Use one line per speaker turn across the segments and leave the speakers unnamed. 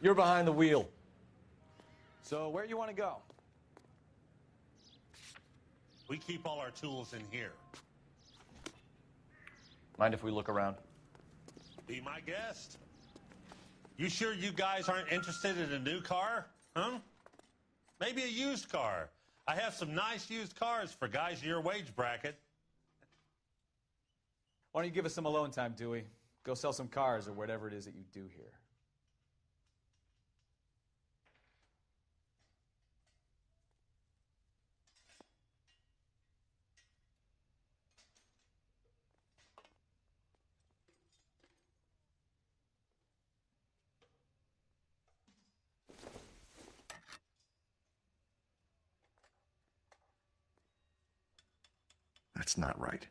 You're behind the wheel.
So where you want to go?
We keep all our tools in here.
Mind if we look around?
Be my guest. You sure you guys aren't interested in a new car? Huh? Maybe a used car. I have some nice used cars for guys in your wage bracket.
Why don't you give us some alone time, Dewey? Go sell some cars or whatever it is that you do here.
That's not right.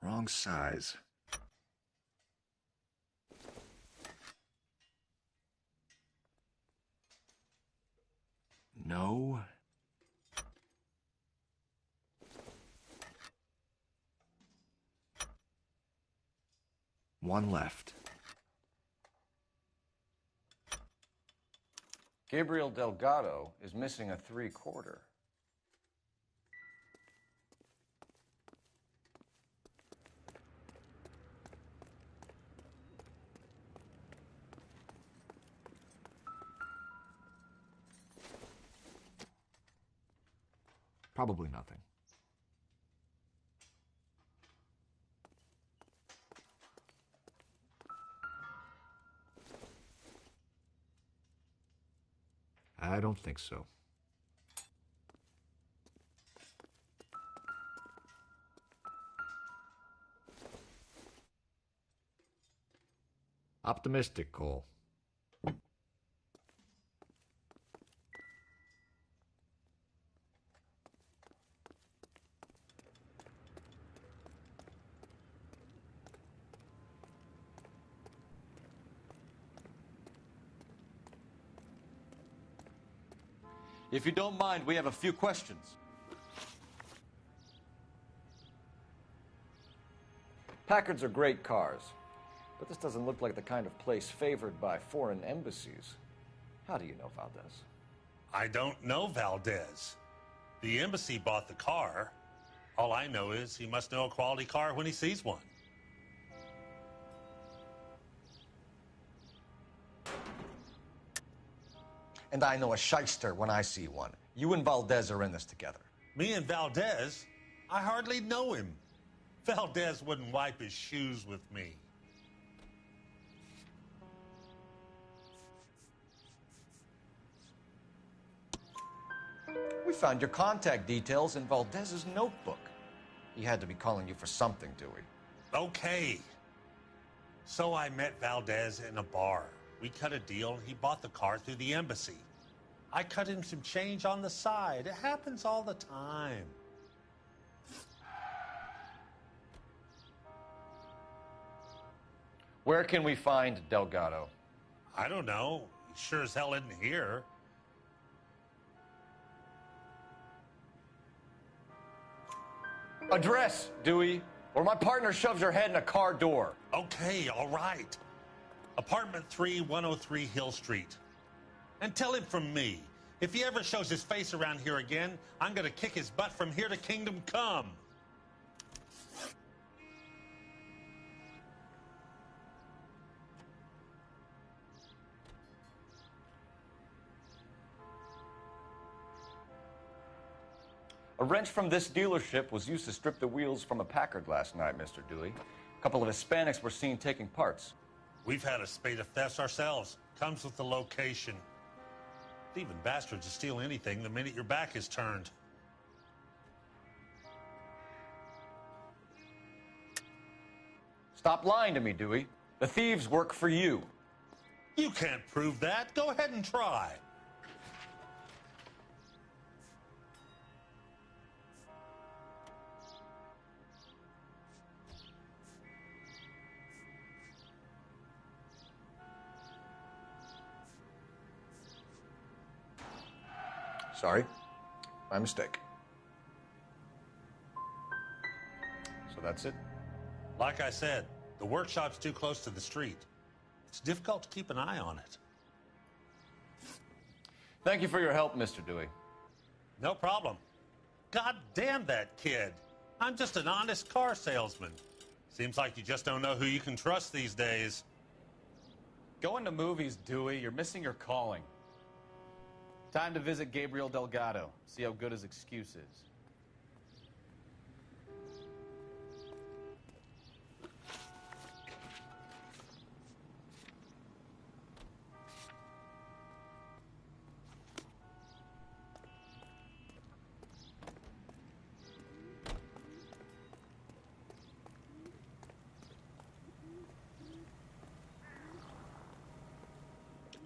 Wrong size. No. One left.
Gabriel Delgado is missing a 3/4.
Probably nothing. I don't think so. Optimistic, Cole.
If you don't mind, we have a few questions. Packards are great cars, but this doesn't look like the kind of place favored by foreign embassies. How do you know Valdez?
I don't know Valdez. The embassy bought the car. All I know is he must know a quality car when he sees one.
And I know a shyster when I see one. You and Valdez are in this together.
Me and Valdez? I hardly know him. Valdez wouldn't wipe his shoes with me.
We found your contact details in Valdez's notebook. He had to be calling you for something, Dewey.
Okay. So I met Valdez in a bar. We cut a deal, and he bought the car through the embassy. I cut him some change on the side. It happens all the time.
Where can we find Delgado?
I don't know. He sure as hell isn't here.
Address, Dewey, or my partner shoves your head in a car door.
Okay, all right. Apartment 3, 103 Hill Street. And tell him from me, if he ever shows his face around here again, I'm gonna kick his butt from here to Kingdom Come.
A wrench from this dealership was used to strip the wheels from a Packard last night, Mr. Dewey. A couple of Hispanics were seen taking parts.
We've had a spate of thefts ourselves. Comes with the location. Thieving bastards will steal anything the minute your back is turned.
Stop lying to me, Dewey. The thieves work for you.
You can't prove that. Go ahead and try.
Sorry. My mistake. So that's it?
Like I said, the workshop's too close to the street. It's difficult to keep an eye on it.
Thank you for your help, Mr. Dewey.
No problem. God damn that kid. I'm just an honest car salesman. Seems like you just don't know who you can trust these days.
Going to movies, Dewey. You're missing your calling. Time to visit Gabriel Delgado. See how good his excuse is.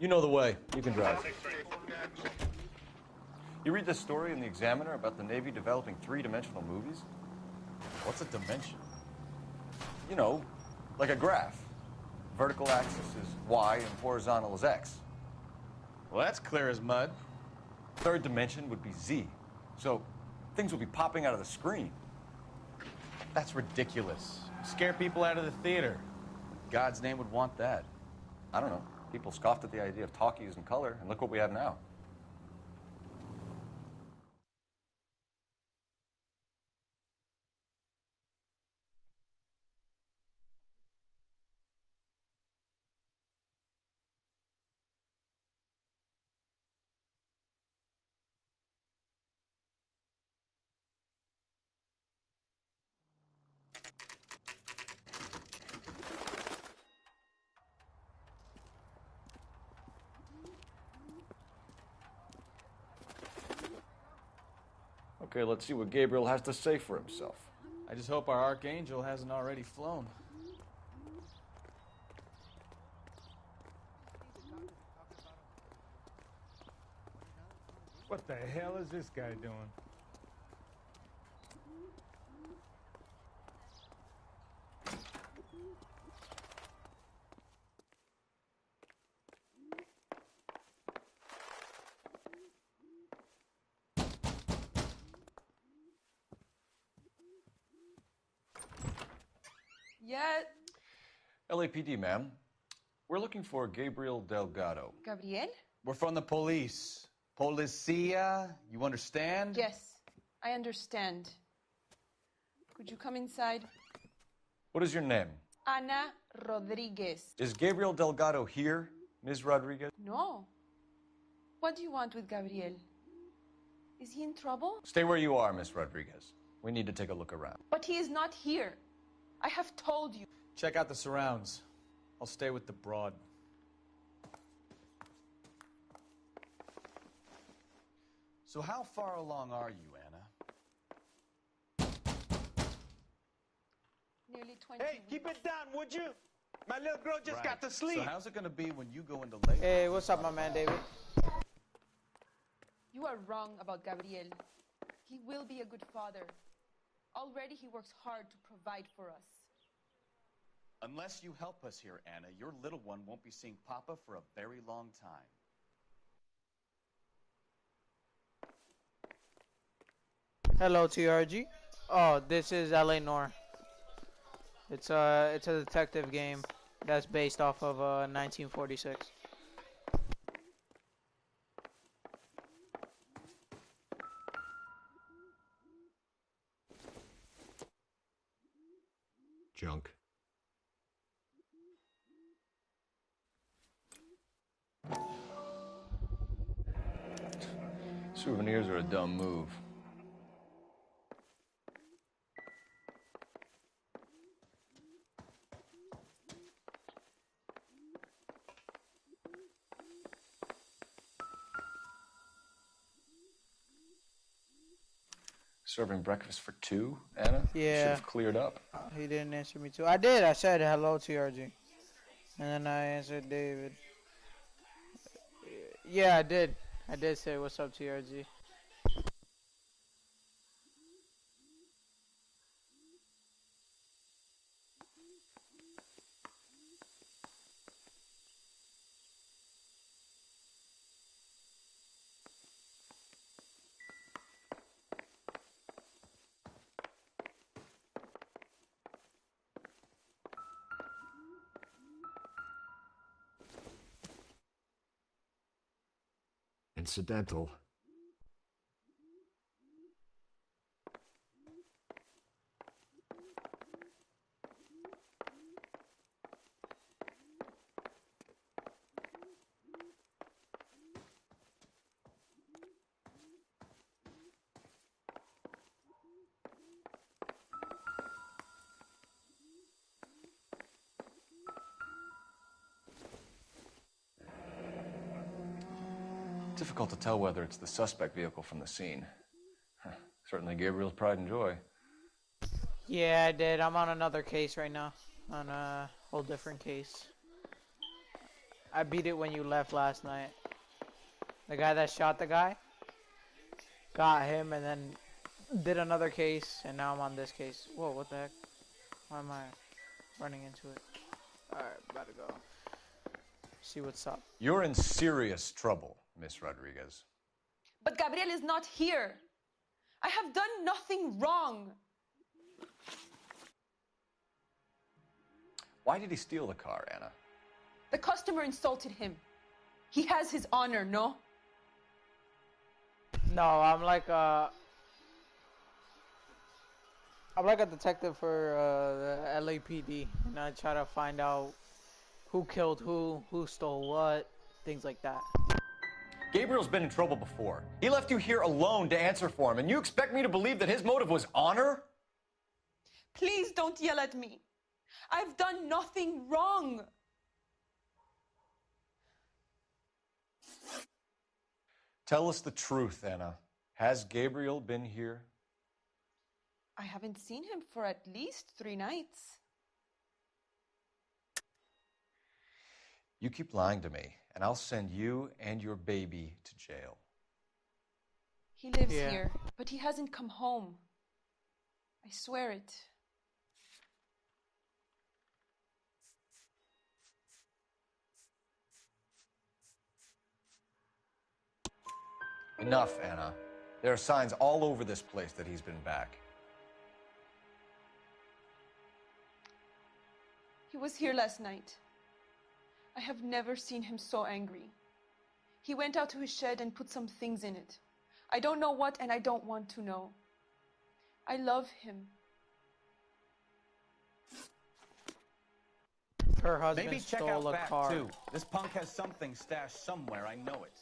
You know the way. You can drive. You read this story in the Examiner about the Navy developing three-dimensional movies?
What's a dimension?
You know, like a graph. Vertical axis is Y and horizontal is X.
Well, that's clear as mud.
Third dimension would be Z. So things will be popping out of the screen.
That's ridiculous. Scare people out of the theater. God's name would want that.
I don't know. People scoffed at the idea of talkies in color, and look what we have now. Okay, let's see what Gabriel has to say for himself.
I just hope our archangel hasn't already flown.
What the hell is this guy doing?
Yeah,
LAPD, ma'am. We're looking for Gabriel Delgado.
Gabriel?
We're from the police. Policia, you understand?
Yes, I understand. Could you come inside?
What is your name?
Ana Rodriguez.
Is Gabriel Delgado here, Ms. Rodriguez?
No. What do you want with Gabriel? Is he in trouble?
Stay where you are, Ms. Rodriguez. We need to take a look around.
But he is not here. I have told you.
Check out the surrounds. I'll stay with the broad. So how far along are you, Anna?
Nearly 20
Hey, keep
minutes.
it down, would you? My little girl just got to sleep.
So how's it gonna be when you go into labor?
Hey, what's up, my man, David?
You are wrong about Gabriel. He will be a good father. Already he works hard to provide for us.
Unless you help us here, Anna, your little one won't be seeing Papa for a very long time.
Hello, TRG. Oh, this is LA Noire. It's a detective game that's based off of 1946.
Junk.
Souvenirs are a dumb move. Serving breakfast for two, Anna? You should
Yeah.
have cleared up.
He didn't answer me too. I did. I said hello, TRG, and then I answered David. Yeah, I did. I did say what's up, TRG.
incidental.
Difficult to tell whether it's the suspect vehicle from the scene. Certainly Gabriel's pride and joy.
Yeah, I did. I'm on another case right now. On a whole different case. I beat it when you left last night. The guy that shot the guy, got him, and then did another case, and now I'm on this case. Whoa, what the heck? Why am I running into it? Alright, about to go. See what's up.
You're in serious trouble, Miss Rodriguez.
But Gabriel is not here. I have done nothing wrong.
Why did he steal the car, Anna?
The customer insulted him. He has his honor, no?
No, I'm like a detective for the LAPD, and I try to find out who killed who stole what, things like that.
Gabriel's been in trouble before. He left you here alone to answer for him, and you expect me to believe that his motive was honor?
Please don't yell at me. I've done nothing wrong.
Tell us the truth, Anna. Has Gabriel been here?
I haven't seen him for at least 3 nights.
You keep lying to me, and I'll send you and your baby to jail.
He lives here, but he hasn't come home. I swear it.
Enough, Anna. There are signs all over this place that he's been back.
He was here last night. I have never seen him so angry. He went out to his shed and put some things in it. I don't know what, and I don't want to know. I love him.
Her husband
Maybe check
stole
out
a
back
car.
too. This punk has something stashed somewhere, I know it.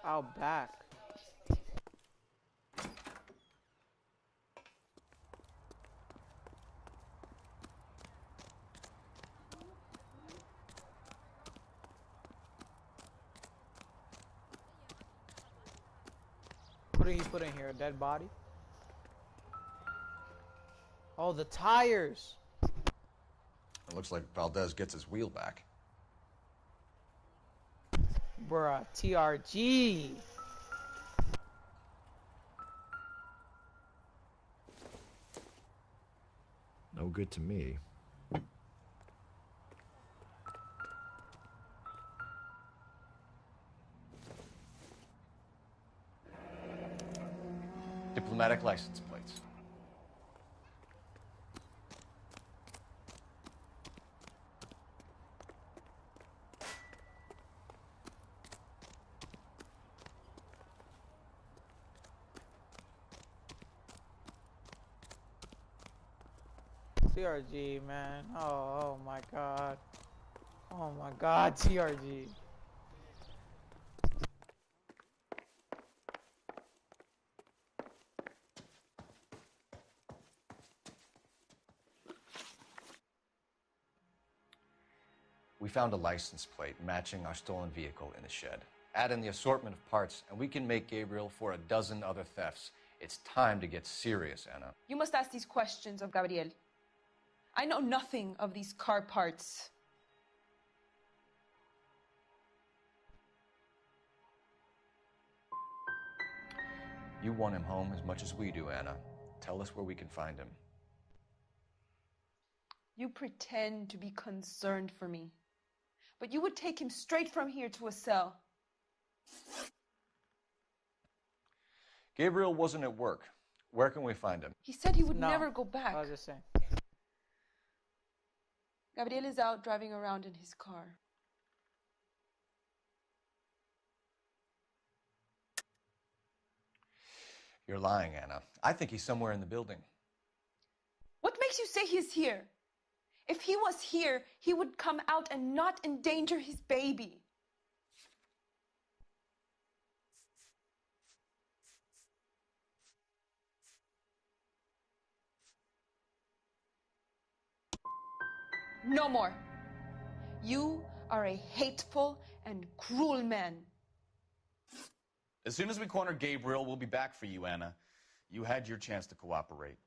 Out back. What did he put in here? A dead body? Oh, the tires.
It looks like Valdez gets his wheel back.
Bruh, TRG.
No good to me.
Diplomatic license plates.
TRG, man. Oh my god. Oh my god, TRG.
We found a license plate matching our stolen vehicle in the shed. Add in the assortment of parts, and we can make Gabriel for a dozen other thefts. It's time to get serious, Anna.
You must ask these questions of Gabriel. I know nothing of these car parts.
You want him home as much as we do, Anna. Tell us where we can find him.
You pretend to be concerned for me, but you would take him straight from here to a cell.
Gabriel wasn't at work. Where can we find him?
He said he would never go back.
I was just saying.
Gabriel is out driving around in his car.
You're lying, Anna. I think he's somewhere in the building.
What makes you say he's here? If he was here, he would come out and not endanger his baby. No more. You are a hateful and cruel man.
As soon as we corner Gabriel, we'll be back for you, Anna. You had your chance to cooperate.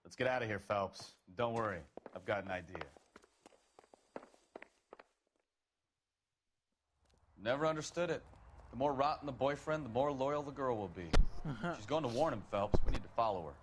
Let's get out of here, Phelps. Don't worry, I've got an idea. Never understood it. The more rotten the boyfriend, the more loyal the girl will be. She's going to warn him, Phelps. We need to follow her.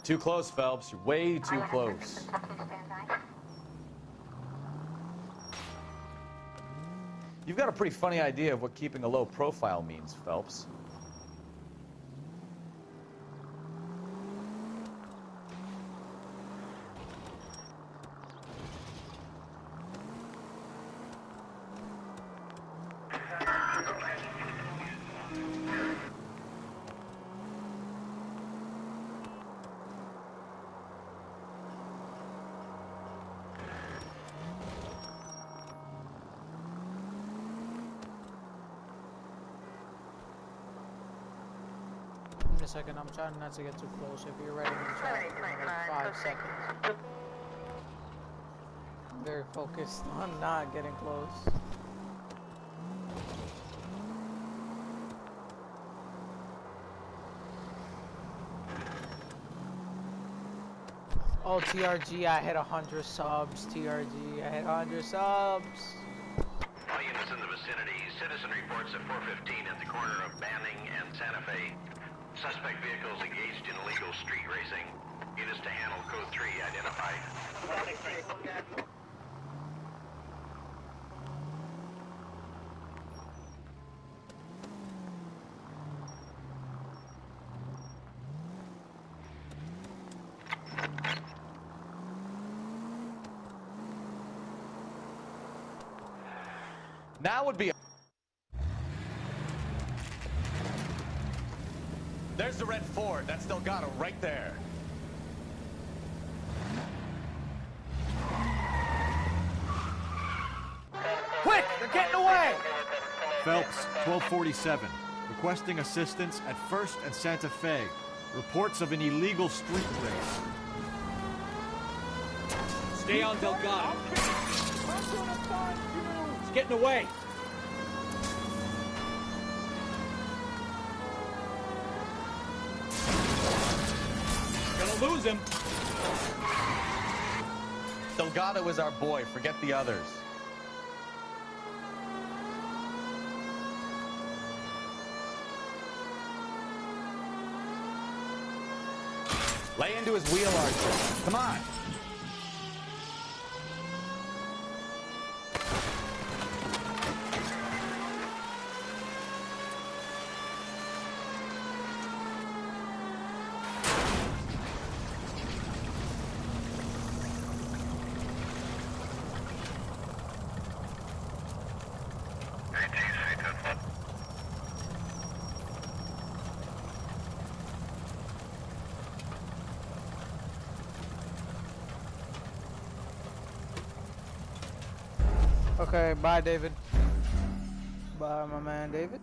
Too close, Phelps. You're way too close. You've got a pretty funny idea of what keeping a low profile means, Phelps.
In a second, I'm trying not to get too close. If you're ready, I'm trying for like 5 seconds. I'm very focused on not getting close. Oh, TRG, I hit 100 subs. TRG, I hit 100 subs.
All units in the vicinity. Citizen reports at 415 at the corner of Banning and Santa Fe. Suspect vehicles engaged in illegal street racing. Units to handle code 3 identified.
Now would be. There's the red Ford. That's Delgado right there.
Quick! They're getting away!
Phelps, 1247. Requesting assistance at 1st and Santa Fe. Reports of an illegal street race.
Stay on Delgado. He's getting away. Gonna lose him.
Delgado is our boy. Forget the others. Lay into his wheel archer. Come on.
Okay, bye, David. Bye, my man, David.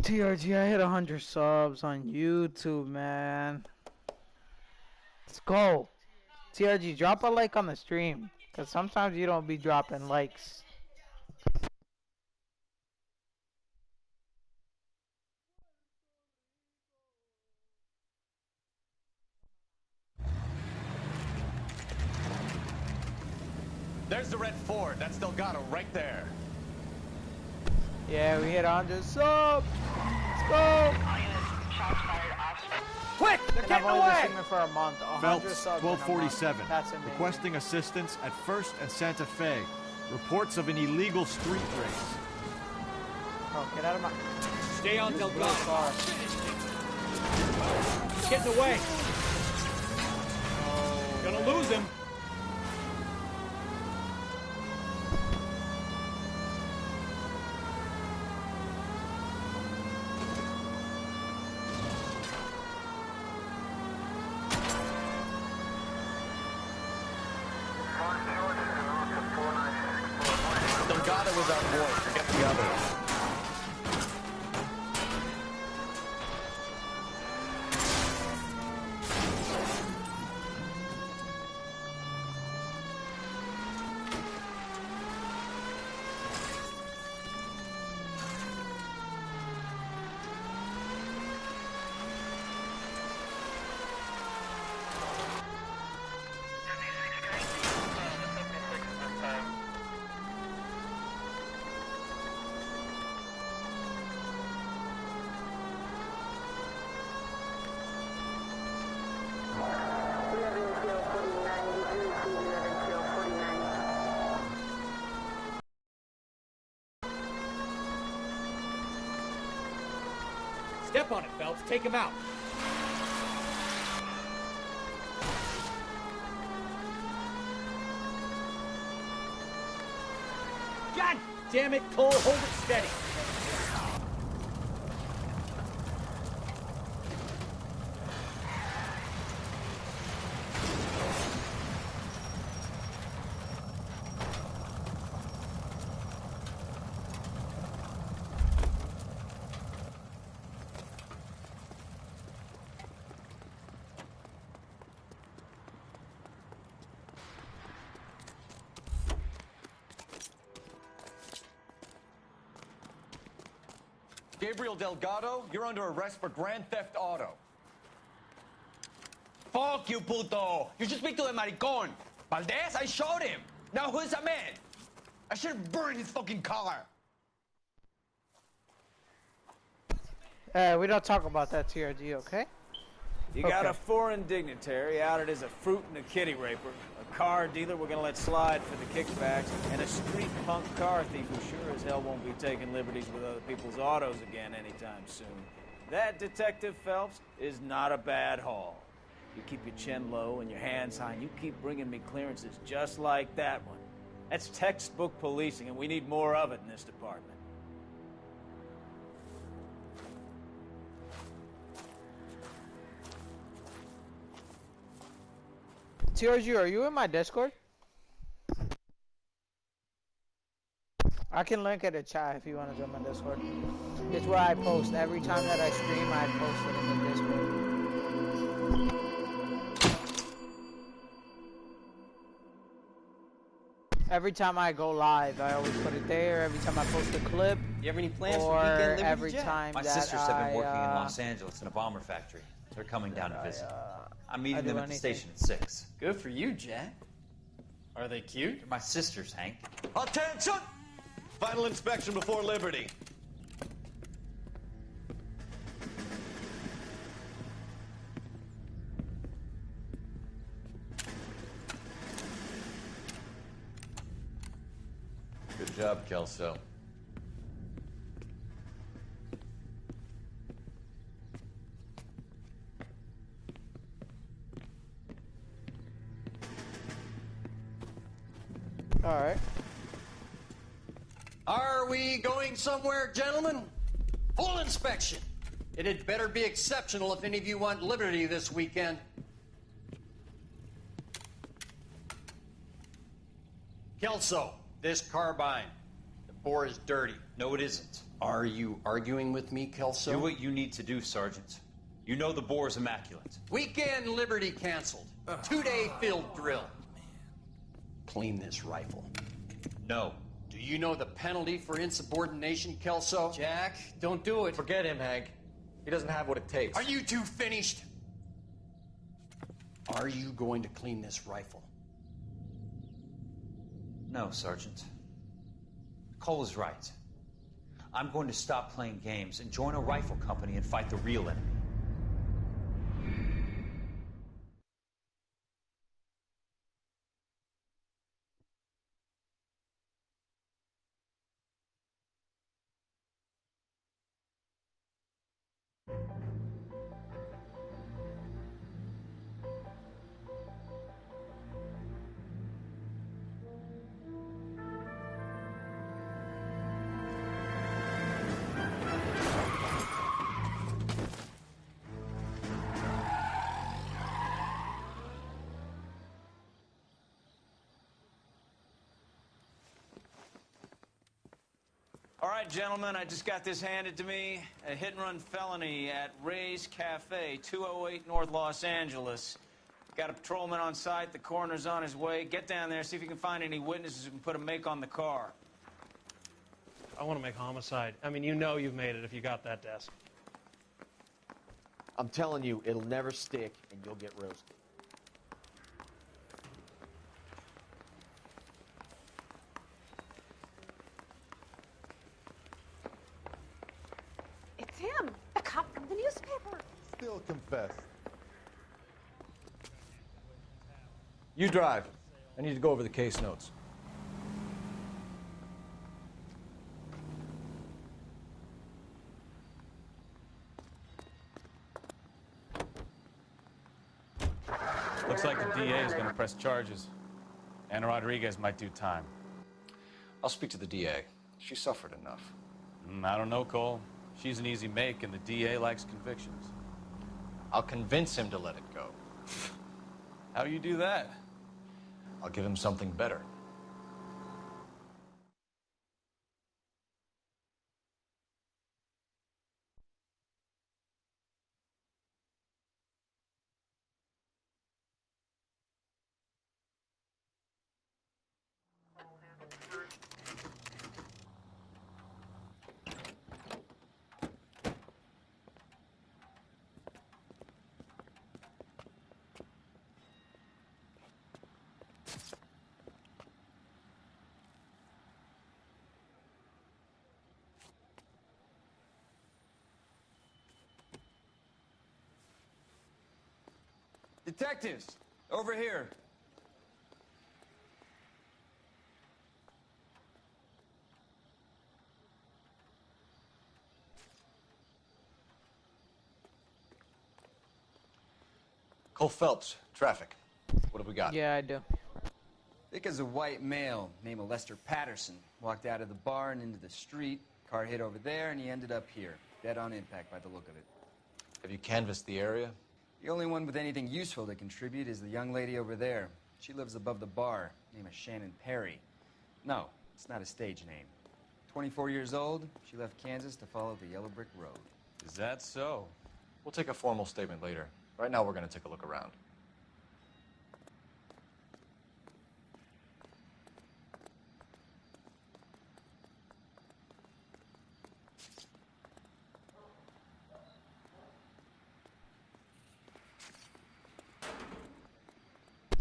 TRG, I hit 100 subs on YouTube, man. Let's go. TRG, drop a like on the stream. Because sometimes you don't be dropping likes.
There's the red Ford. That's Delgado right there.
Yeah, we hit 100 subs. Let's go.
Quick! They're
And I've
getting
only been
away!
streaming for a month. 100
Phelps,
subs in a month.
1247.
That's amazing.
Requesting assistance at 1st and Santa Fe. Reports of an illegal street race.
Oh, get out of my...
Stay on Delgado.
car.
He's getting away. Gonna lose him.
Delgado was our boy. Forget the others.
Step on it, Phelps. Take him out. God damn it, Cole. Hold it steady.
Gabriel Delgado, you're under arrest for grand theft auto.
Fuck you, puto! You should speak to the maricon. Valdez, I showed him. Now who's a man? I should have burned his fucking car.
We don't talk about that, TRG, okay?
You got a foreign dignitary outed as a fruit and a kitty raper, a car dealer we're gonna let slide for the kickbacks, and a street punk car thief who sure as hell won't be taking liberties with other people's autos again anytime soon. That, Detective Phelps, is not a bad haul. You keep your chin low and your hands high, and you keep bringing me clearances just like that one. That's textbook policing, and we need more of it in this department.
TRG, are you in my Discord? I can link it in chat if you want to join my Discord. It's where I post. Every time that I stream, I post it in the Discord. Every time I go live, I always put it there. Every time I post a clip.
You have any plans
or
for weekend Liberty
every
Jet?
time
My
that
sisters have been working in
I,
Los Angeles in a bomber factory. They're coming down to visit. I'm meeting
do
them at the
anything.
station at 6.
Good for you, Jet. Are they cute?
They're my sisters, Hank.
Attention! Final inspection before Liberty.
Good job, Kelso.
All right.
Are we going somewhere, gentlemen? Full inspection. It had better be exceptional if any of you want liberty this weekend. Kelso, this carbine. The bore is dirty.
No, it isn't.
Are you arguing with me, Kelso?
Do what you need to do, Sergeant. You know the bore is immaculate.
Weekend Liberty canceled. 2-day field drill. Clean this rifle.
No.
Do you know the penalty for insubordination, Kelso?
Jack, don't do it. Forget him, Hank. He doesn't have what it takes.
Are you two finished? Are you going to clean this rifle?
No, Sergeant. Cole is right. I'm going to stop playing games and join a rifle company and fight the real enemy.
All right, gentlemen, I just got this handed to me. A hit-and-run felony at Ray's Cafe, 208 North Los Angeles. Got a patrolman on site. The coroner's on his way. Get down there, see if you can find any witnesses who can put a make on the car.
I want to make homicide. I mean, you know you've made it if you got that desk.
I'm telling you, it'll never stick, and you'll get roasted.
It's him, the cop from the newspaper.
Still confess.
You drive. I need to go over the case notes.
Looks like the DA is going to press charges. Anna Rodriguez might do time.
I'll speak to the DA. She suffered enough.
I don't know, Cole. She's an easy make, and the DA likes convictions.
I'll convince him to let it go.
How you do that?
I'll give him something better.
Detectives, over here.
Cole Phelps, traffic. What have we got?
Yeah, I do.
Vic is a white male named Lester Patterson. Walked out of the bar and into the street. Car hit over there, and he ended up here. Dead on impact by the look of it.
Have you canvassed the area?
The only one with anything useful to contribute is the young lady over there. She lives above the bar. Name is Shannon Perry. No, it's not a stage name. 24 years old, she left Kansas to follow the Yellow Brick Road.
Is that so?
We'll take a formal statement later. Right now, we're going to take a look around.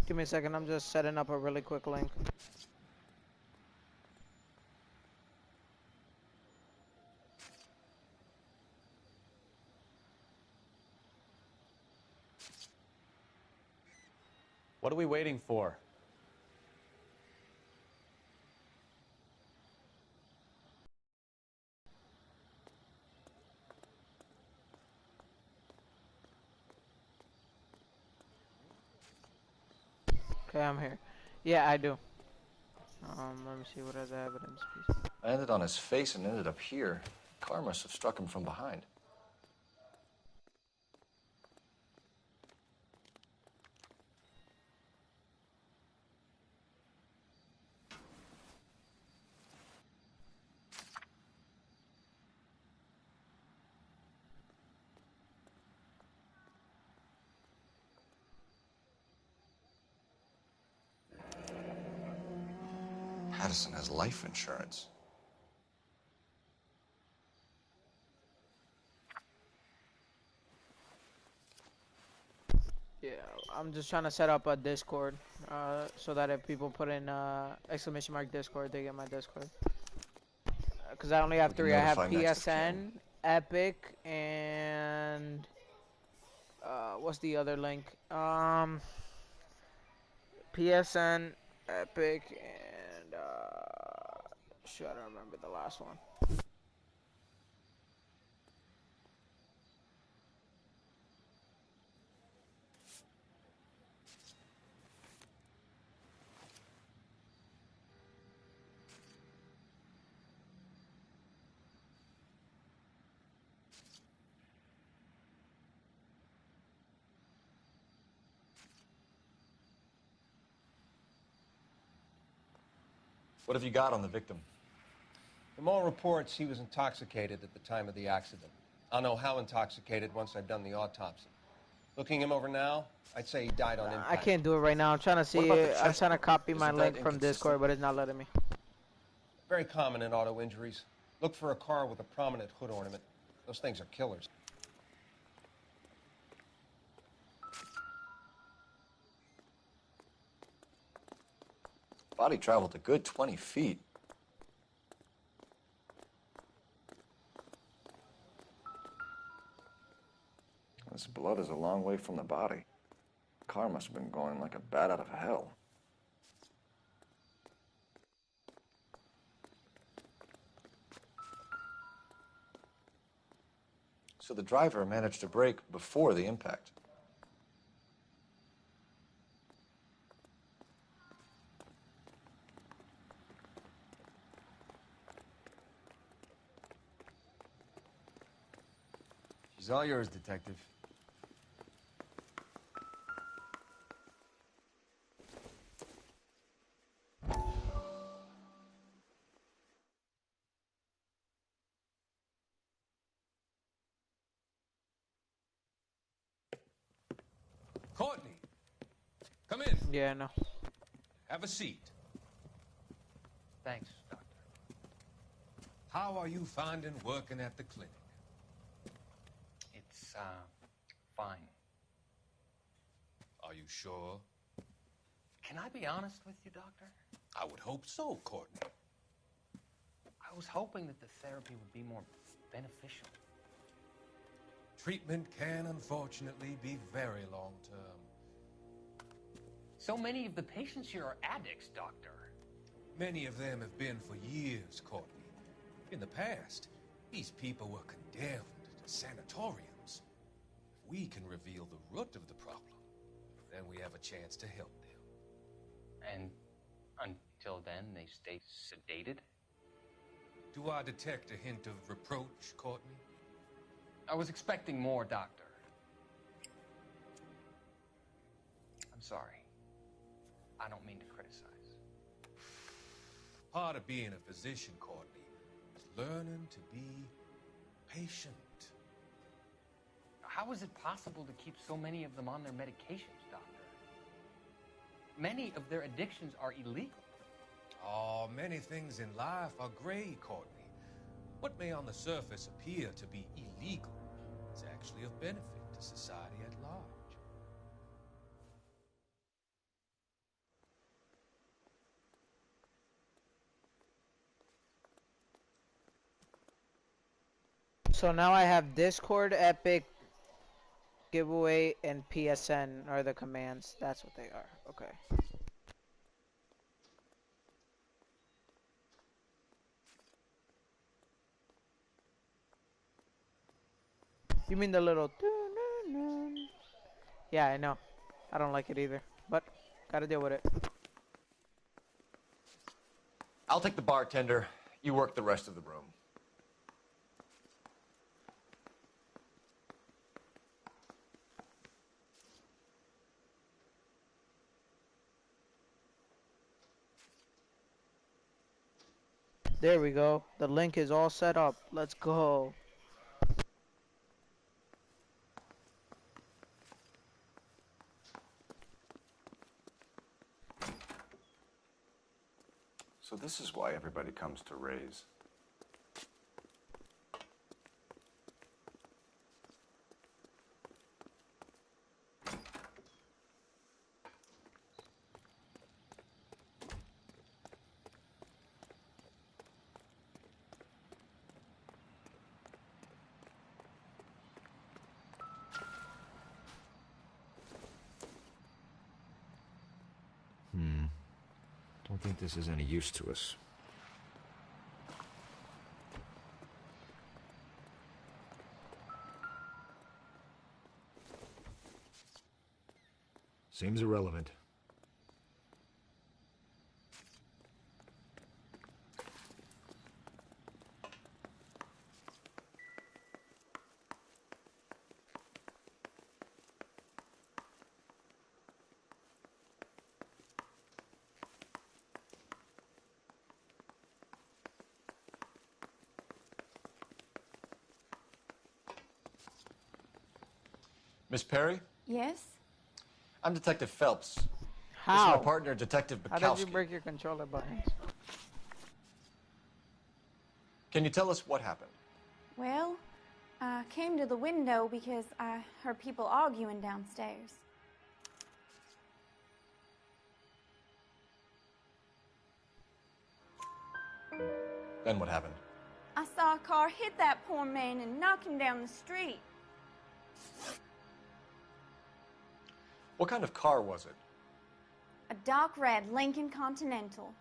Give me a second, I'm just setting up a really quick link.
What are we waiting for?
Okay, I'm here. Yeah, I do. Let me see what other evidence.
I ended on his face and ended up here. Car must have struck him from behind. Madison has life insurance.
Yeah, I'm just trying to set up a Discord, so that if people put in exclamation mark Discord, they get my Discord. Because I only have 3. I have PSN, Epic, and what's the other link? PSN, Epic, and shoot, I don't remember the last one.
What have you got on the victim?
From all reports, he was intoxicated at the time of the accident. I'll know how intoxicated once I've done the autopsy. Looking him over now, I'd say he died on impact.
I can't do it right now. I'm trying to see. I'm trying to copy my link from Discord, but it's not letting me.
Very common in auto injuries. Look for a car with a prominent hood ornament. Those things are killers.
Body traveled a good 20 feet. This blood is a long way from the body. The car must have been going like a bat out of hell. So the driver managed to brake before the impact.
She's all yours, Detective.
Courtney, come in.
Yeah, I know.
Have a seat.
Thanks, Doctor.
How are you finding working at the clinic?
It's, fine.
Are you sure?
Can I be honest with you, Doctor?
I would hope so, Courtney.
I was hoping that the therapy would be more beneficial.
Treatment can, unfortunately, be very long-term.
So many of the patients here are addicts, Doctor.
Many of them have been for years, Courtney. In the past, these people were condemned to sanatoriums. If we can reveal the root of the problem, then we have a chance to help them.
And until then, they stay sedated?
Do I detect a hint of reproach, Courtney?
I was expecting more, Doctor. I'm sorry. I don't mean to criticize.
Part of being a physician, Courtney, is learning to be patient.
How is it possible to keep so many of them on their medications, Doctor? Many of their addictions are illegal.
Oh, many things in life are gray, Courtney. What may on the surface appear to be illegal is actually of benefit to society at large.
So now I have Discord, Epic, Giveaway, and PSN are the commands. That's what they are. Okay. You mean the little... Yeah, I know. I don't like it either. But, gotta deal with it.
I'll take the bartender. You work the rest of the room.
There we go. The link is all set up. Let's go.
So
this is why everybody comes to Ray's.
Don't think this is any use to us. Seems irrelevant.
Miss Perry?
Yes?
I'm Detective Phelps.
How?
This is my partner, Detective Bukowski.
How did you break your controller buttons?
Can you tell us what happened?
Well, I came to the window because I heard people arguing downstairs.
Then what happened?
I saw a car hit that poor man and knock him down the street.
What kind of car was it?
A dark red Lincoln Continental.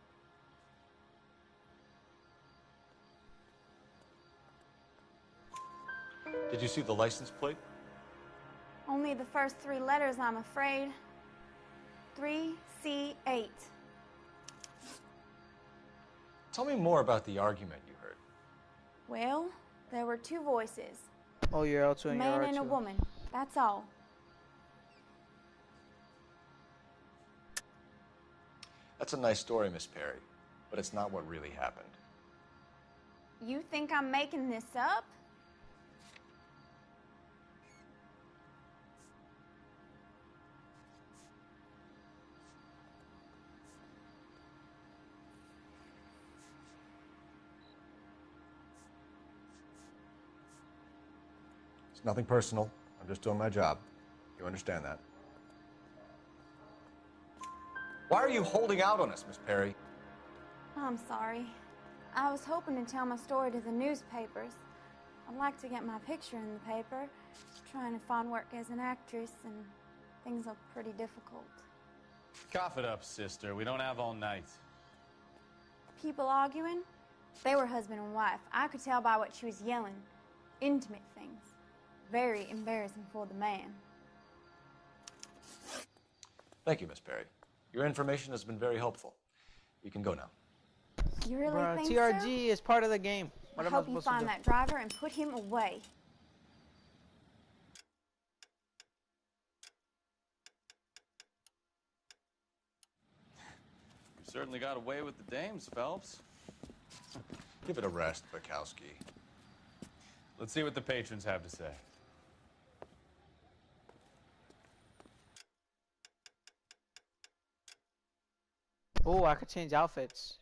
Did you see the license plate?
Only the first three letters, I'm afraid. 3C8.
Tell me more about the argument you heard.
Well, there were two voices.
Oh, you're L2
A
and
man
you're
and a
R2.
woman. That's all.
That's a nice story, Miss Perry, but it's not what really happened.
You think I'm making this up?
It's nothing personal. I'm just doing my job. You understand that? Why are you holding out on us, Miss Perry?
I'm sorry. I was hoping to tell my story to the newspapers. I'd like to get my picture in the paper. Trying to find work as an actress, and things look pretty difficult.
Cough it up, sister. We don't have all night.
People arguing? They were husband and wife. I could tell by what she was yelling. Intimate things. Very embarrassing for the man.
Thank you, Miss Perry. Your information has been very helpful. You can go now.
You really
Bruh,
think
TRG is part of the game.
so?
What
I
am I
hope you
supposed to
find
do?
that driver and put him away.
You certainly got away with the dames, Phelps.
Give it a rest, Bukowski.
Let's see what the patrons have to say.
Oh, I could change outfits.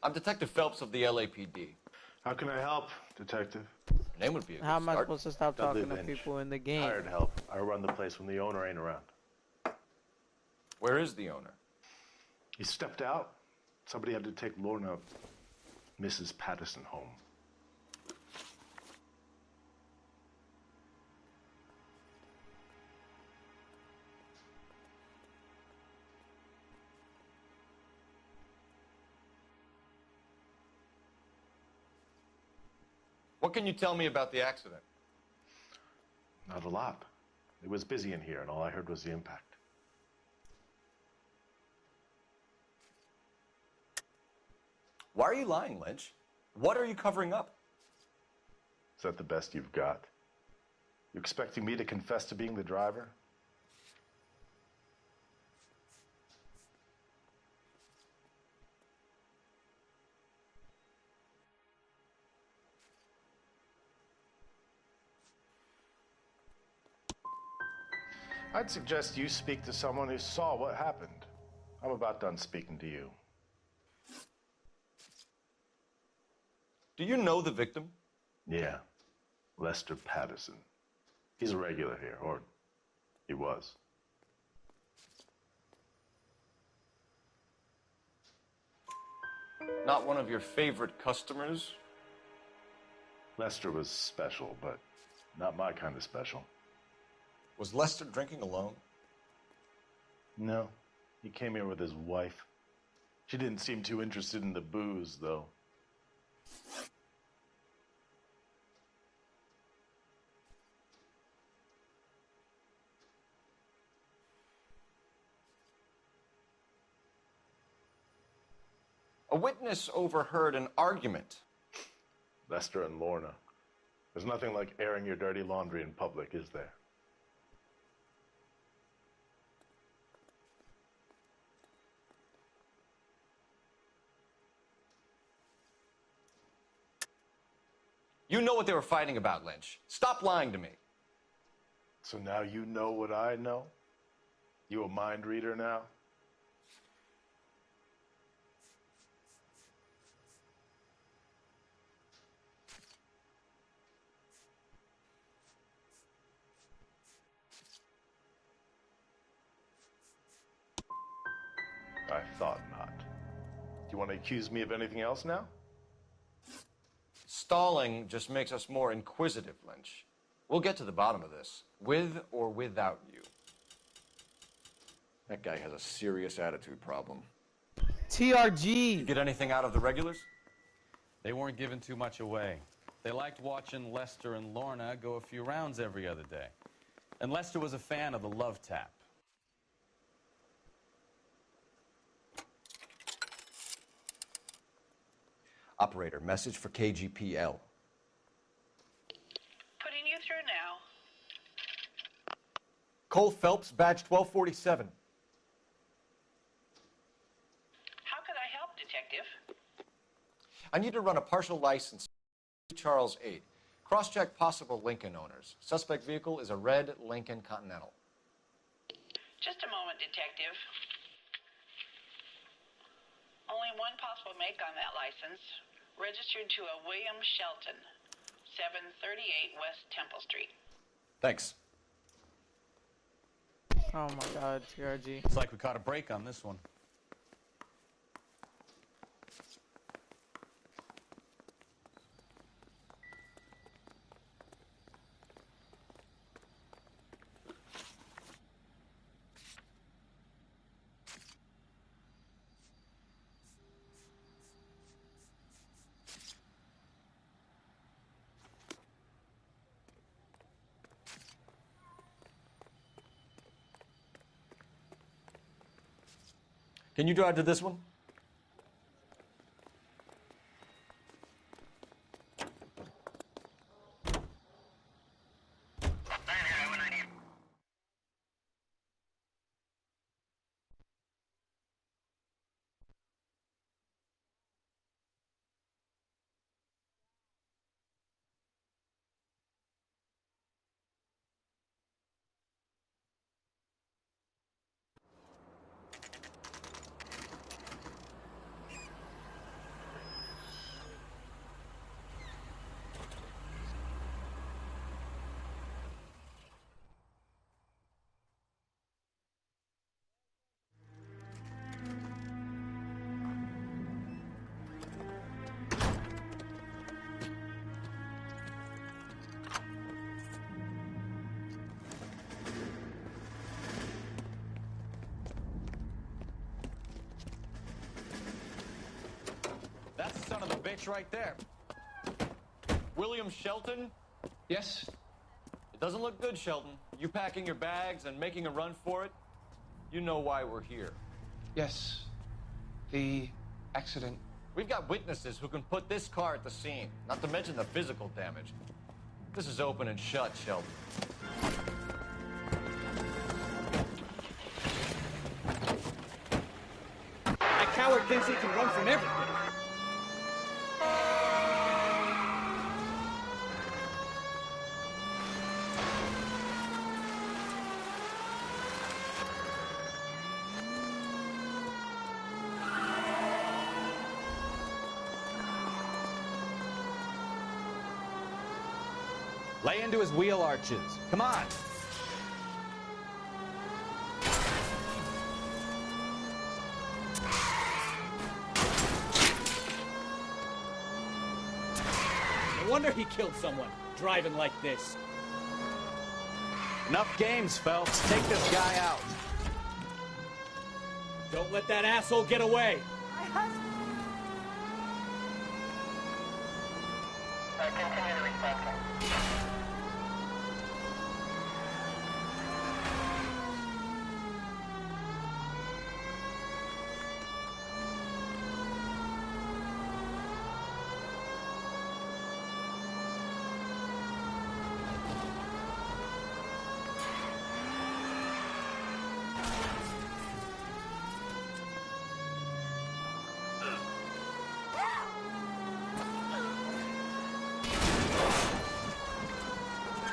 I'm Detective Phelps of the LAPD.
How can I help, Detective?
Your name would be a good
How am I
start.
supposed to stop
Dudley
talking to
Lynch.
people in the game?
Hired help. I run the place when the owner ain't around.
Where is the owner?
He stepped out. Somebody had to take Lorna, Mrs. Patterson, home.
What can you tell me about the accident?
Not a lot. It was busy in here, and all I heard was the impact.
Why are you lying, Lynch? What are you covering up?
Is that the best you've got? You expecting me to confess to being the driver? I'd suggest you speak to someone who saw what happened. I'm about done speaking to you.
Do you know the victim?
Yeah, Lester Patterson. He's a regular here, or he was.
Not one of your favorite customers?
Lester was special, but not my kind of special.
Was Lester drinking alone?
No, he came here with his wife. She didn't seem too interested in the booze, though.
A witness overheard an argument.
Lester and Lorna. There's nothing like airing your dirty laundry in public, is there?
You know what they were fighting about, Lynch. Stop lying to me.
So now you know what I know? You a mind reader now? I thought not. Do you want to accuse me of anything else now?
Stalling just makes us more inquisitive, Lynch. We'll get to the bottom of this, with or without you. That guy has a serious attitude problem.
TRG!
You get anything out of the regulars?
They weren't giving too much away. They liked watching Lester and Lorna go a few rounds every other day. And Lester was a fan of the love tap.
Operator, message for KGPL.
Putting you through now.
Cole Phelps, badge 1247.
How could I help, Detective?
I need to run a partial license. Charles 8. Cross-check possible Lincoln owners. Suspect vehicle is a red Lincoln Continental.
Just a moment, Detective. Only one possible make on that license. Registered to a William Shelton, 738 West Temple Street.
Thanks.
Oh my god, TRG.
Looks like we caught a break on this one.
Can you drive to this one?
That's the son of a bitch right there.
William Shelton?
Yes?
It doesn't look good, Shelton. You packing your bags and making a run for it? You know why we're here.
Yes. The accident.
We've got witnesses who can put this car at the scene, not to mention the physical damage. This is open and shut, Shelton.
That coward thinks he can run from everything.
Lay into his wheel arches. Come on.
No wonder he killed someone, driving like this.
Enough games, Phelps. Take this guy out.
Don't let that asshole get away.
My husband. Continue the response.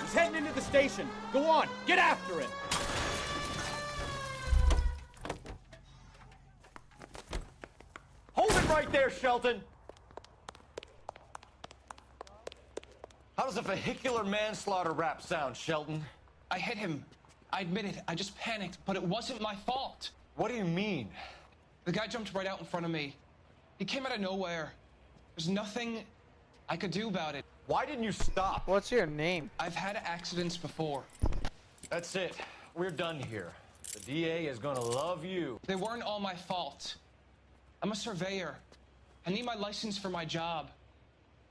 He's heading into the station. Go on, get after him.
Hold it right there, Shelton! How does a vehicular manslaughter rap sound, Shelton?
I hit him. I admit it. I just panicked, but it wasn't my fault.
What do you mean?
The guy jumped right out in front of me. He came out of nowhere. There's nothing I could do about it.
Why didn't you stop?
What's your name?
I've had accidents before.
That's it. We're done here. The DA is gonna love you.
They weren't all my fault. I'm a surveyor. I need my license for my job.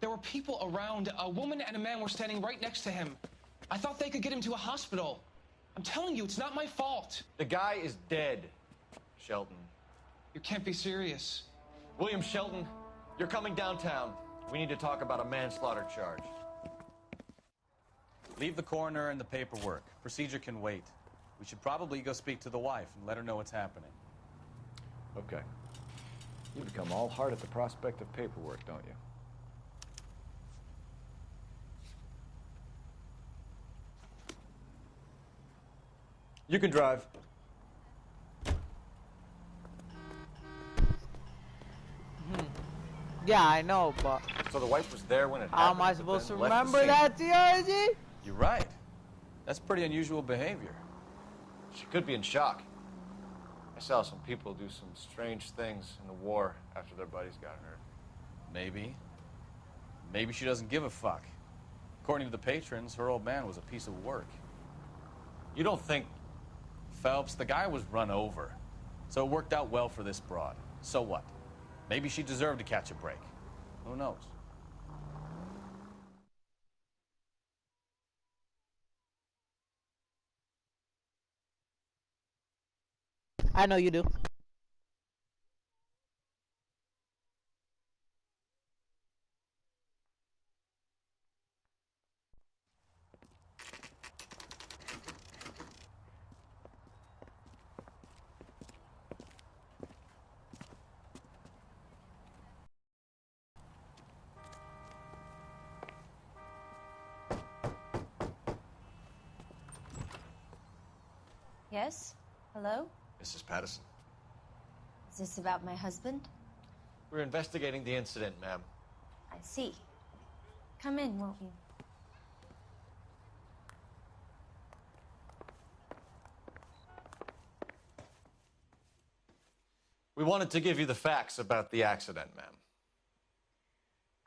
There were people around. A woman and a man were standing right next to him. I thought they could get him to a hospital. I'm telling you, it's not my fault.
The guy is dead, Shelton.
You can't be serious.
William Shelton, you're coming downtown. We need to talk about a manslaughter charge.
Leave the coroner and the paperwork. Procedure can wait. We should probably go speak to the wife and let her know what's happening.
Okay. You become all heart at the prospect of paperwork, don't you?
You can drive.
Yeah, I know, but
So the wife was there when it
how
happened.
am I
but
supposed to
then left the
remember
scene.
that, TRG?
You're right. That's pretty unusual behavior.
She could be in shock. I saw some people do some strange things in the war after their buddies got hurt.
Maybe. Maybe she doesn't give a fuck. According to the patrons, her old man was a piece of work.
You don't think...
Phelps, the guy was run over. So it worked out well for this broad. So what? Maybe she deserved to catch a break. Who knows?
I know you do.
Yes? Hello?
Mrs. Patterson.
Is this about my husband?
We're investigating the incident, ma'am.
I see. Come in, won't you?
We wanted to give you the facts about the accident, ma'am.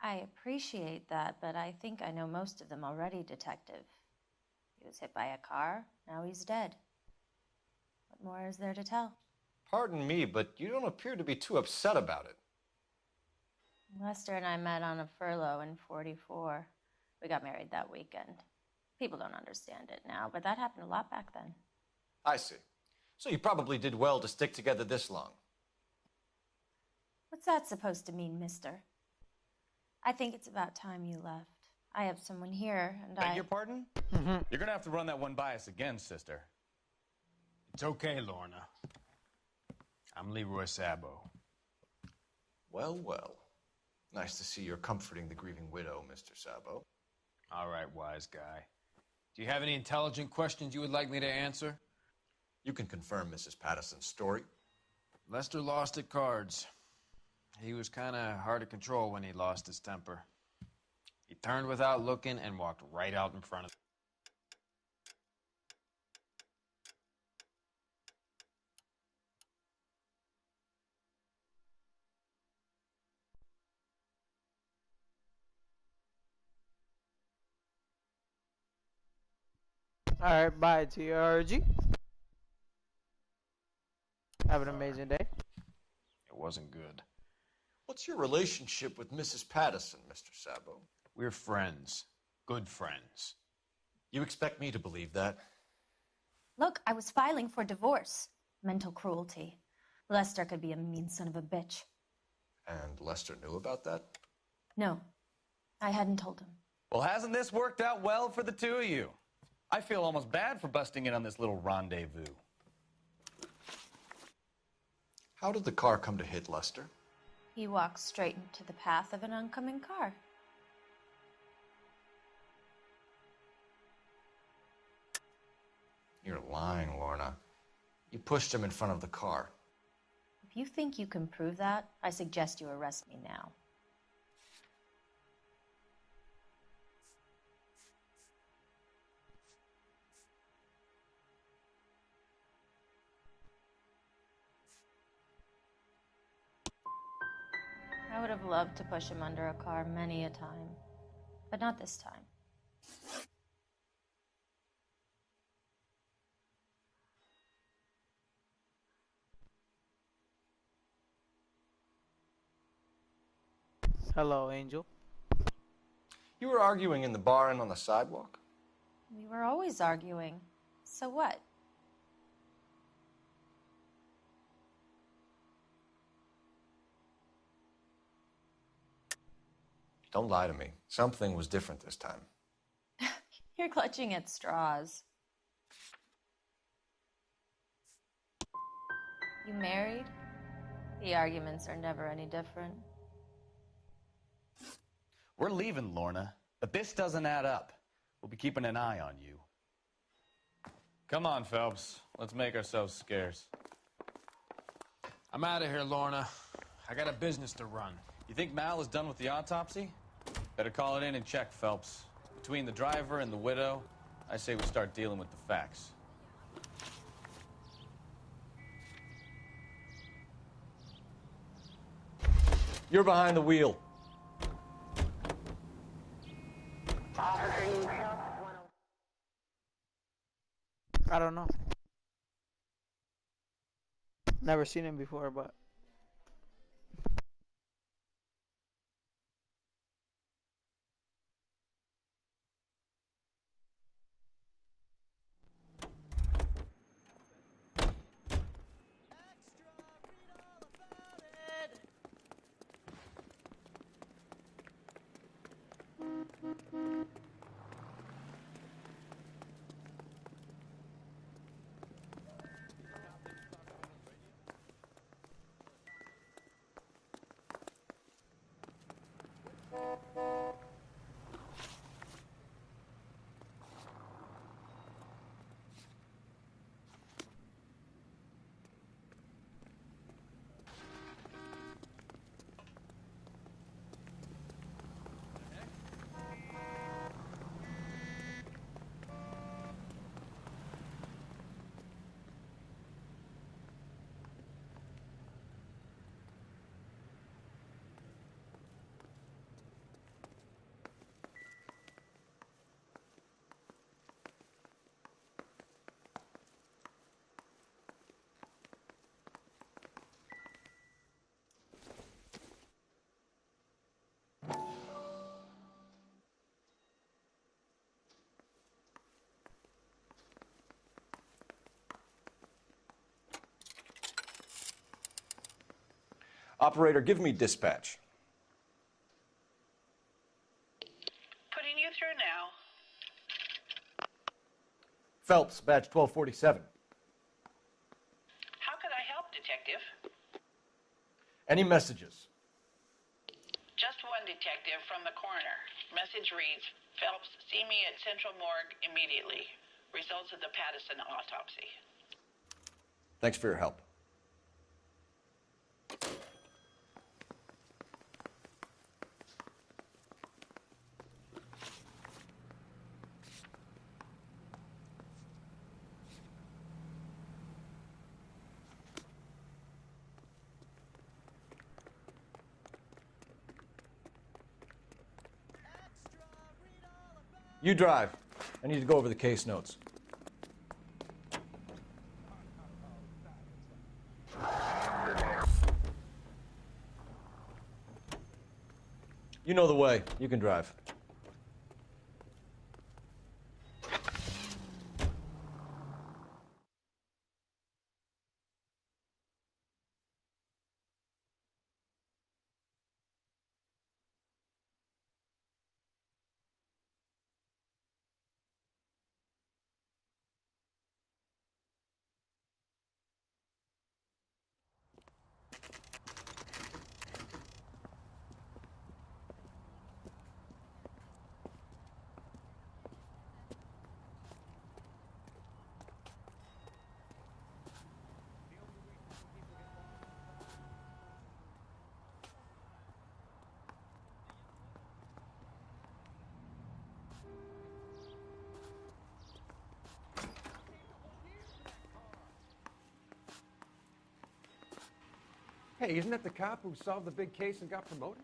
I appreciate that, but I think I know most of them already, Detective. He was hit by a car, now he's dead. What more is there to tell?
Pardon me, but you don't appear to be too upset about it.
Lester and I met on a furlough in '44. We got married that weekend. People don't understand it now, but that happened a lot back then.
I see. So you probably did well to stick together this long.
What's that supposed to mean, mister? I think it's about time you left. I have someone here, and
Beg your pardon? You're gonna have to run that one by us again, sister.
It's okay, Lorna. I'm Leroy Sabo.
Well, well. Nice to see you're comforting the grieving widow, Mr. Sabo.
All right, wise guy. Do you have any intelligent questions you would like me to answer?
You can confirm Mrs. Patterson's story.
Lester lost at cards. He was kind of hard to control when he lost his temper. He turned without looking and walked right out in front of
Alright, bye TRG. Have an amazing day.
It wasn't good.
What's your relationship with Mrs. Patterson, Mr. Sabo?
We're friends. Good friends.
You expect me to believe that?
Look, I was filing for divorce. Mental cruelty. Lester could be a mean son of a bitch.
And Lester knew about that?
No, I hadn't told him.
Well, hasn't this worked out well for the two of you? I feel almost bad for busting in on this little rendezvous.
How did the car come to hit Lester?
He walked straight into the path of an oncoming car.
You're lying, Lorna. You pushed him in front of the car.
If you think you can prove that, I suggest you arrest me now. I would have loved to push him under a car many a time, but not this time.
Hello, Angel.
You were arguing in the bar and on the sidewalk?
We were always arguing. So what?
Don't lie to me. Something was different this time.
You're clutching at straws. You married? The arguments are never any different.
We're leaving, Lorna, but this doesn't add up. We'll be keeping an eye on you. Come on, Phelps. Let's make ourselves scarce.
I'm out of here, Lorna. I got a business to run.
You think Mal is done with the autopsy? Better call it in and check, Phelps. Between the driver and the widow, I say we start dealing with the facts.
You're behind the wheel.
I don't know. Never seen him before, but
Operator, give me dispatch.
Putting you through now.
Phelps, badge 1247.
How could I help, Detective?
Any messages?
Just one detective from the coroner. Message reads, Phelps, see me at Central Morgue immediately. Results of the Patterson autopsy.
Thanks for your help. You drive. I need to go over the case notes. You know the way. You can drive.
Hey, isn't that the cop who solved the big case and got promoted?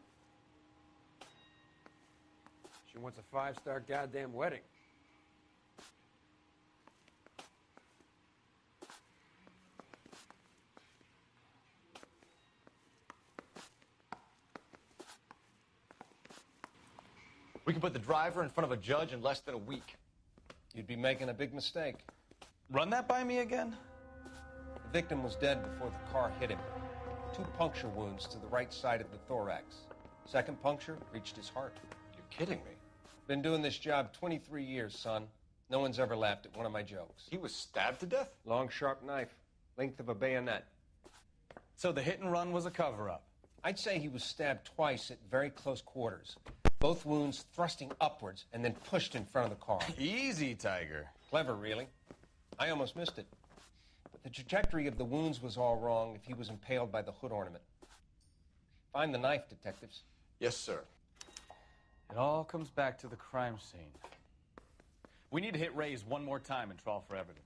She wants a 5-star goddamn wedding.
We can put the driver in front of a judge in less than a week.
You'd be making a big mistake.
Run that by me again?
The victim was dead before the car hit him. 2 puncture wounds to the right side of the thorax. Second puncture reached his heart.
You're kidding me.
Been doing this job 23 years, son. No one's ever laughed at one of my jokes.
He was stabbed to death?
Long, sharp knife. Length of a bayonet.
So the hit and run was a cover-up?
I'd say he was stabbed twice at very close quarters. Both wounds thrusting upwards and then pushed in front of the car.
Easy, Tiger.
Clever, really. I almost missed it. But the trajectory of the wounds was all wrong if he was impaled by the hood ornament. Find the knife, detectives.
Yes, sir.
It all comes back to the crime scene. We need to hit Ray's one more time and trawl for evidence.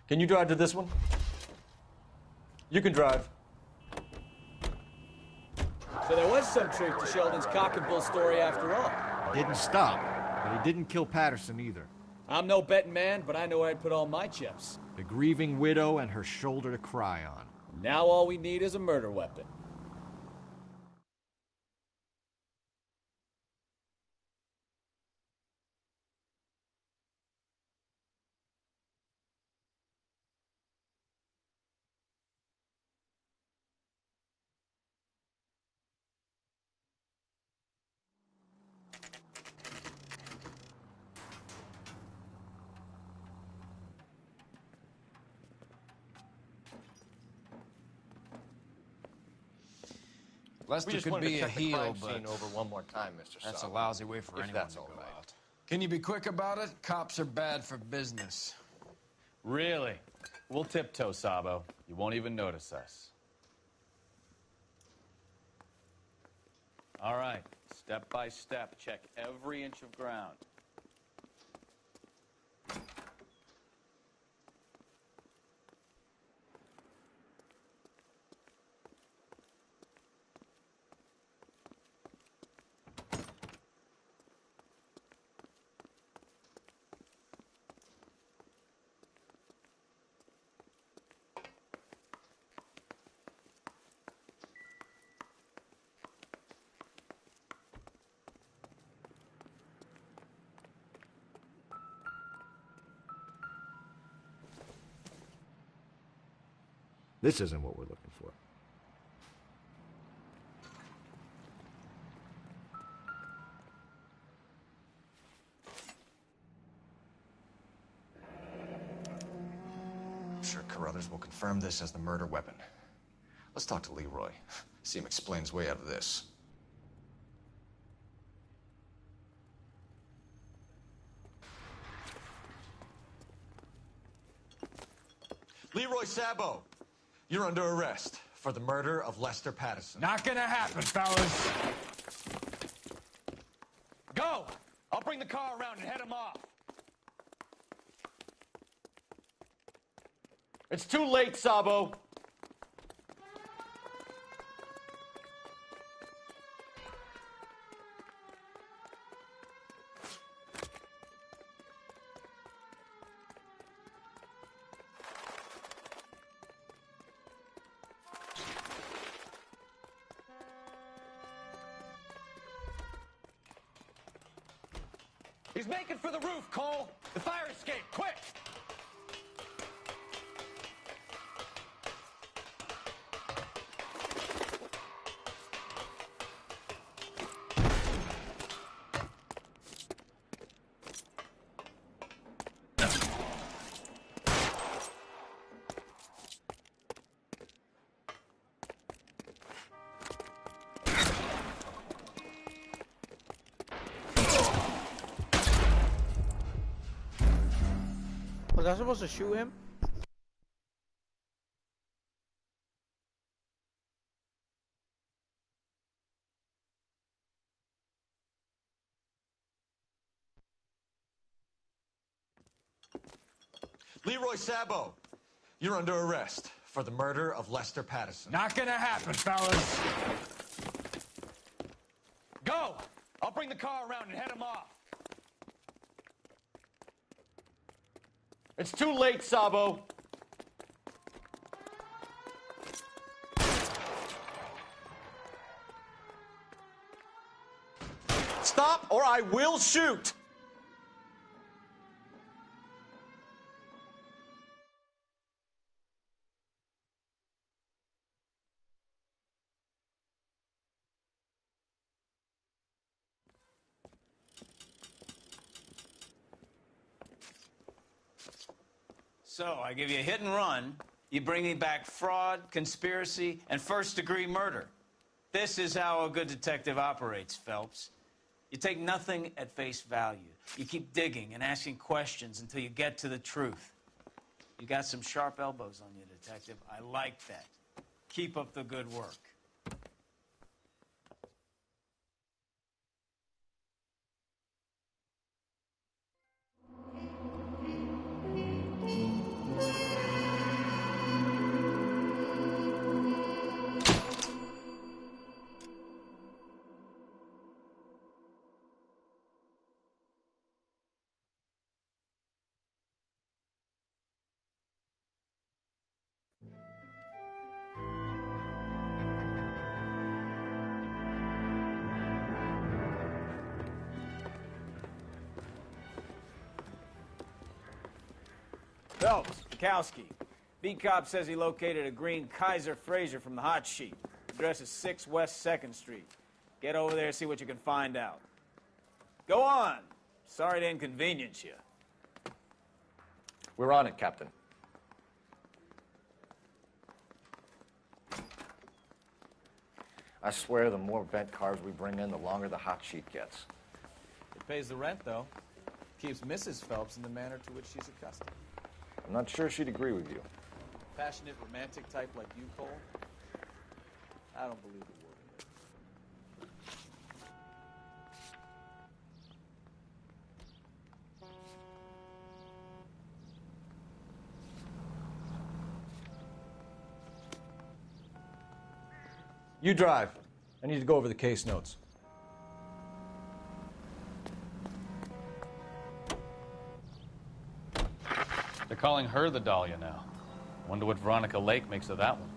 Can you drive to this one? You can drive.
So there was some truth to Sheldon's cock and bull story after all.
Didn't stop, but he didn't kill Patterson either.
I'm no betting man, but I know where I'd put all my chips.
The grieving widow and her shoulder to cry on.
Now all we need is a murder weapon.
Lester could be a heel, but
over one more time, Mr.
that's a
Sabo.
lousy way for
If
anyone
that's
to
all
go
right.
out. Can you be quick about it? Cops are bad for business.
Really? We'll tiptoe, Sabo. You won't even notice us. All right, step by step, check every inch of ground.
This isn't what we're looking for.
I'm sure Carruthers will confirm this as the murder weapon. Let's talk to Leroy. See him explain his way out of this.
Leroy Sabo, you're under arrest for the murder of Lester Patterson.
Not gonna happen, fellas.
Go! I'll bring the car around and head him off. It's too late, Sabo. He's making for the roof, Cole. The fire escape, quick!
Was I supposed to shoot him?
Leroy Sabo, you're under arrest for the murder of Lester Patterson.
Not gonna happen, fellas.
Go! I'll bring the car around and head him off. It's too late, Sabo. Stop or I will shoot!
So, I give you a hit and run. You bring me back fraud, conspiracy, and first-degree murder. This is how a good detective operates, Phelps. You take nothing at face value. You keep digging and asking questions until you get to the truth. You got some sharp elbows on you, detective. I like that. Keep up the good work. Phelps, Bukowski. B-Cop says he located a green Kaiser Fraser from the hot sheet. Address is 6 West 2nd Street. Get over there, see what you can find out. Go on. Sorry to inconvenience you.
We're on it, Captain. I swear the more bent cars we bring in, the longer the hot sheet gets.
It pays the rent, though. Keeps Mrs. Phelps in the manner to which she's accustomed.
I'm not sure she'd agree with you.
Passionate, romantic type like you, Cole? I don't believe a word of it.
You drive. I need to go over the case notes.
They're calling her the Dahlia now. Wonder what Veronica Lake makes of that one.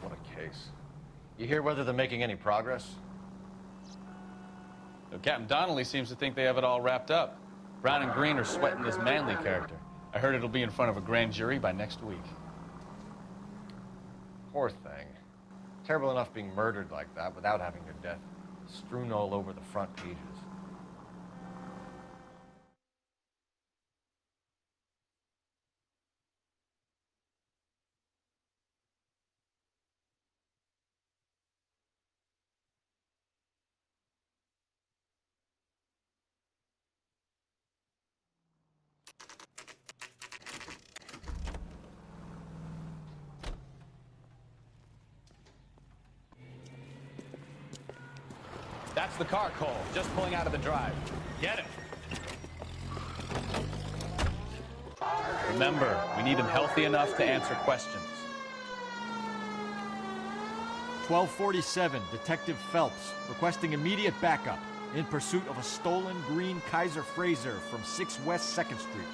What a case. You hear whether they're making any progress?
Captain Donnelly seems to think they have it all wrapped up. Brown and Green are sweating this Manley character. I heard it'll be in front of a grand jury by next week.
Poor thing. Terrible enough being murdered like that without having her death strewn all over the front pages.
That's the car, Cole. Just pulling out of the drive. Get it. Remember, we need him healthy enough to answer questions.
1247, Detective Phelps, requesting immediate backup in pursuit of a stolen green Kaiser Frazer from 6 West 2nd Street.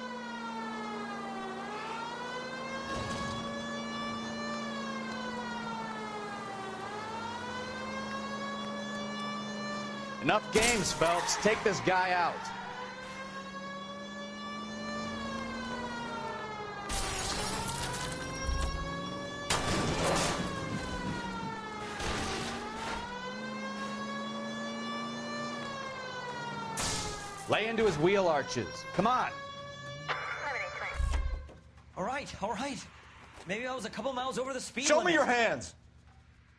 Enough games, Phelps. Take this guy out. Lay into his wheel arches. Come on.
All right. Maybe I was a couple miles over the speed
Show
limit.
me your hands.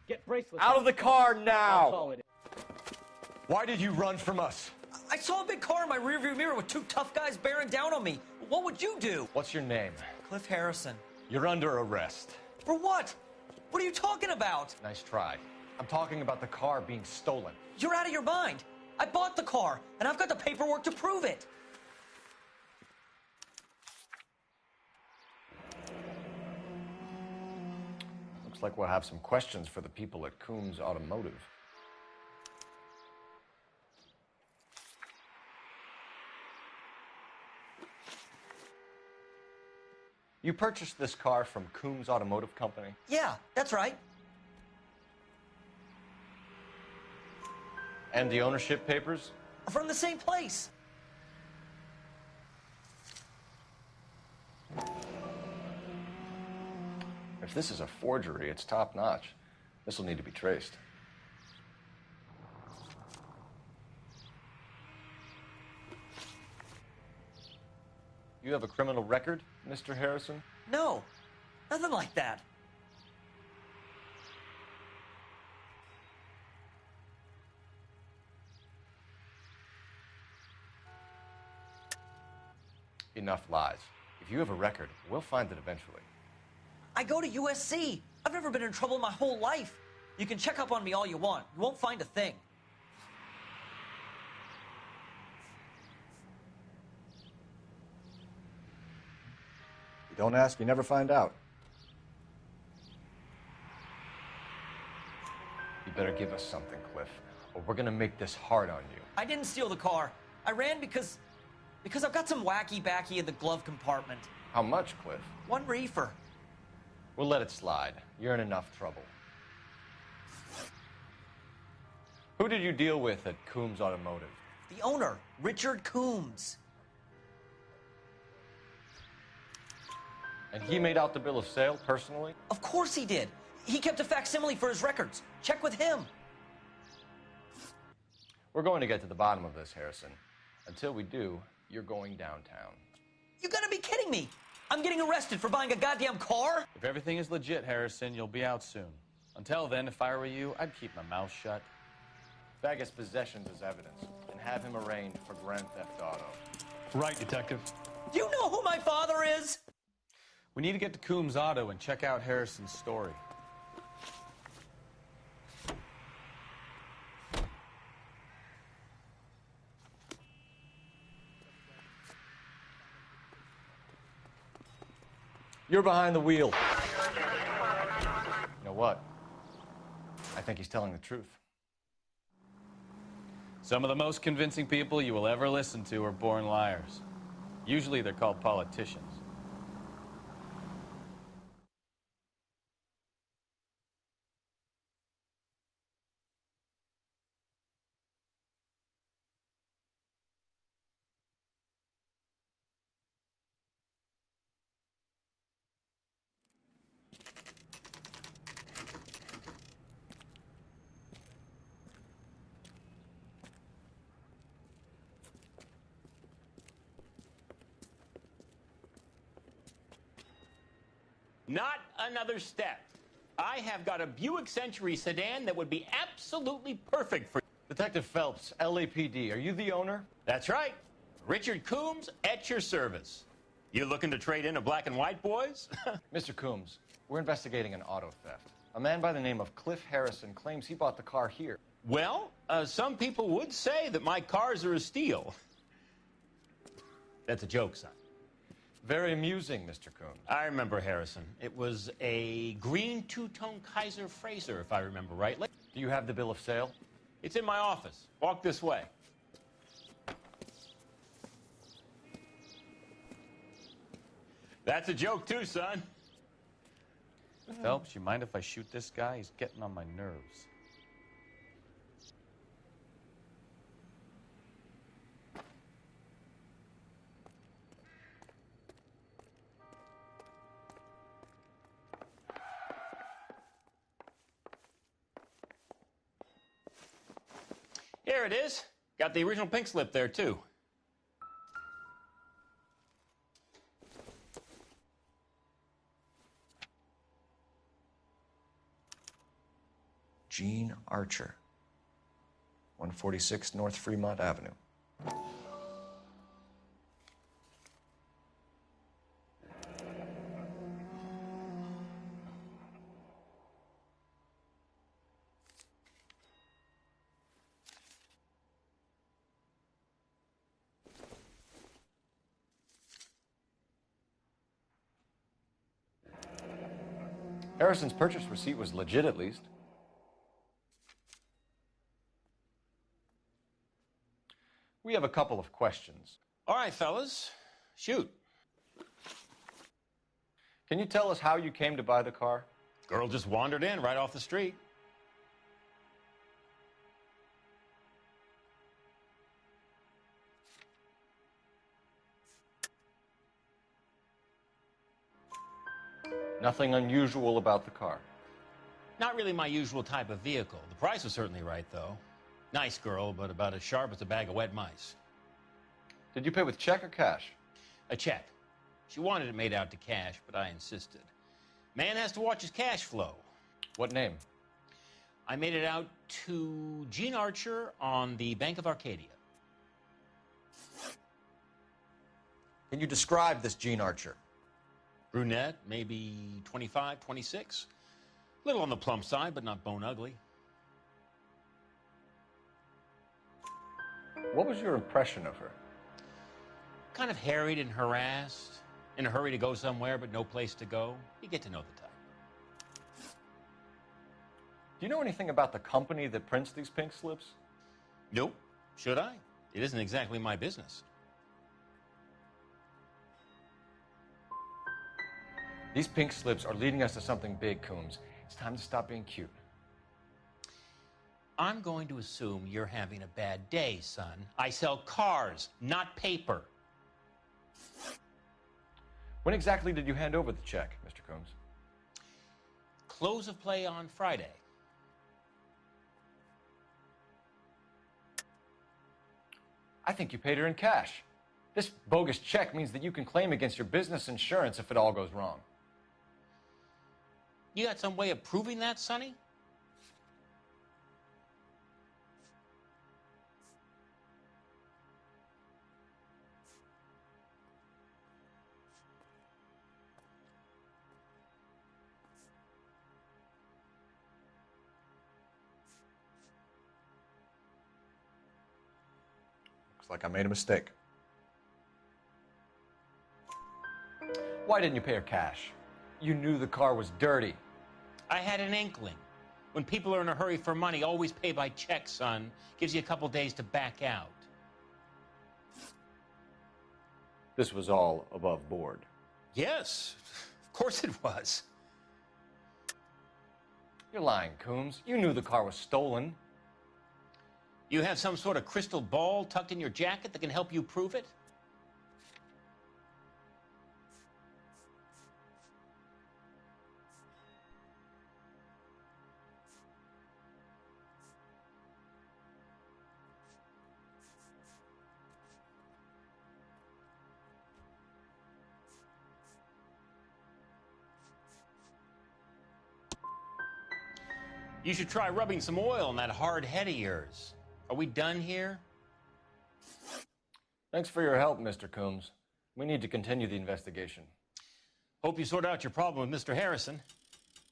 Get bracelets.
Out of the car
I'll
now.
call it.
Why did you run from us?
I saw a big car in my rearview mirror with 2 tough guys bearing down on me. What would you do?
What's your name?
Cliff Harrison.
You're under arrest.
For what? What are you talking about?
Nice try. I'm talking about the car being stolen.
You're out of your mind. I bought the car, and I've got the paperwork to prove it.
Looks like we'll have some questions for the people at Coombs Automotive. You purchased this car from Coombs Automotive Company?
Yeah, that's right.
And the ownership papers?
From the same place.
If this is a forgery, it's top-notch. This will need to be traced. You have a criminal record, Mr. Harrison?
No, nothing like that.
Enough lies. If you have a record, we'll find it eventually.
I go to USC. I've never been in trouble my whole life. You can check up on me all you want. You won't find a thing.
You don't ask, you never find out. You better give us something, Cliff, or we're gonna make this hard on you.
I didn't steal the car. I ran because I've got some wacky backy in the glove compartment.
How much, Cliff?
1 reefer.
We'll let it slide. You're in enough trouble. Who did you deal with at Coombs Automotive?
The owner, Richard Coombs.
And he made out the bill of sale personally?
Of course he did. He kept a facsimile for his records. Check with him.
We're going to get to the bottom of this, Harrison. Until we do, you're going downtown.
You gotta be kidding me. I'm getting arrested for buying a goddamn car?
If everything is legit, Harrison, you'll be out soon. Until then, if I were you, I'd keep my mouth shut.
Bag his possessions as evidence and have him arraigned for Grand Theft Auto.
Right, Detective.
Do you know who my father is?
We need to get to Coombs Auto and check out Harrison's story.
You're behind the wheel. You know what? I think he's telling the truth.
Some of the most convincing people you will ever listen to are born liars. Usually they're called politicians.
Not another step. I have got a Buick Century sedan that would be absolutely perfect for...
Detective Phelps, LAPD, are you the owner?
That's right. Richard Coombs at your service. You looking to trade in a black and white, boys?
Mr. Coombs, we're investigating an auto theft. A man by the name of Cliff Harrison claims he bought the car here.
Well, some people would say that my cars are a steal. That's a joke, son.
Very amusing, Mr. Coombs.
I remember Harrison. It was a green two-tone Kaiser Frazer, if I remember right.
Do you have the bill of sale?
It's in my office. Walk this way. That's a joke, too, son.
Phelps, you mind if I shoot this guy? He's getting on my nerves.
Here it is. Got the original pink slip there, too.
Gene Archer, 146 North Fremont Avenue. Harrison's purchase receipt was legit, at least. We have a couple of questions.
All right, fellas. Shoot.
Can you tell us how you came to buy the car?
Girl just wandered in right off the street.
Nothing unusual about the car.
Not really my usual type of vehicle. The price was certainly right, though. Nice girl, but about as sharp as a bag of wet mice.
Did you pay with check or cash?
A check. She wanted it made out to cash, but I insisted. Man has to watch his cash flow.
What name?
I made it out to Gene Archer on the Bank of Arcadia.
Can you describe this Gene Archer?
Brunette, maybe 25, 26. Little on the plump side, but not bone ugly.
What was your impression of her?
Kind of harried and harassed, in a hurry to go somewhere, but no place to go. You get to know the type.
Do you know anything about the company that prints these pink slips?
Nope. Should I? It isn't exactly my business.
These pink slips are leading us to something big, Coombs. It's time to stop being cute.
I'm going to assume you're having a bad day, son. I sell cars, not paper.
When exactly did you hand over the check, Mr. Coombs?
Close of play on Friday.
I think you paid her in cash. This bogus check means that you can claim against your business insurance if it all goes wrong.
You got some way of proving that, Sonny?
Looks like I made a mistake. Why didn't you pay her cash? You knew the car was dirty.
I had an inkling. When people are in a hurry for money, always pay by check, son. Gives you a couple days to back out.
This was all above board.
Yes, of course it was.
You're lying, Coombs. You knew the car was stolen.
You have some sort of crystal ball tucked in your jacket that can help you prove it? You should try rubbing some oil on that hard head of yours. Are we done here?
Thanks for your help, Mr. Coombs. We need to continue the investigation.
Hope you sort out your problem with Mr. Harrison.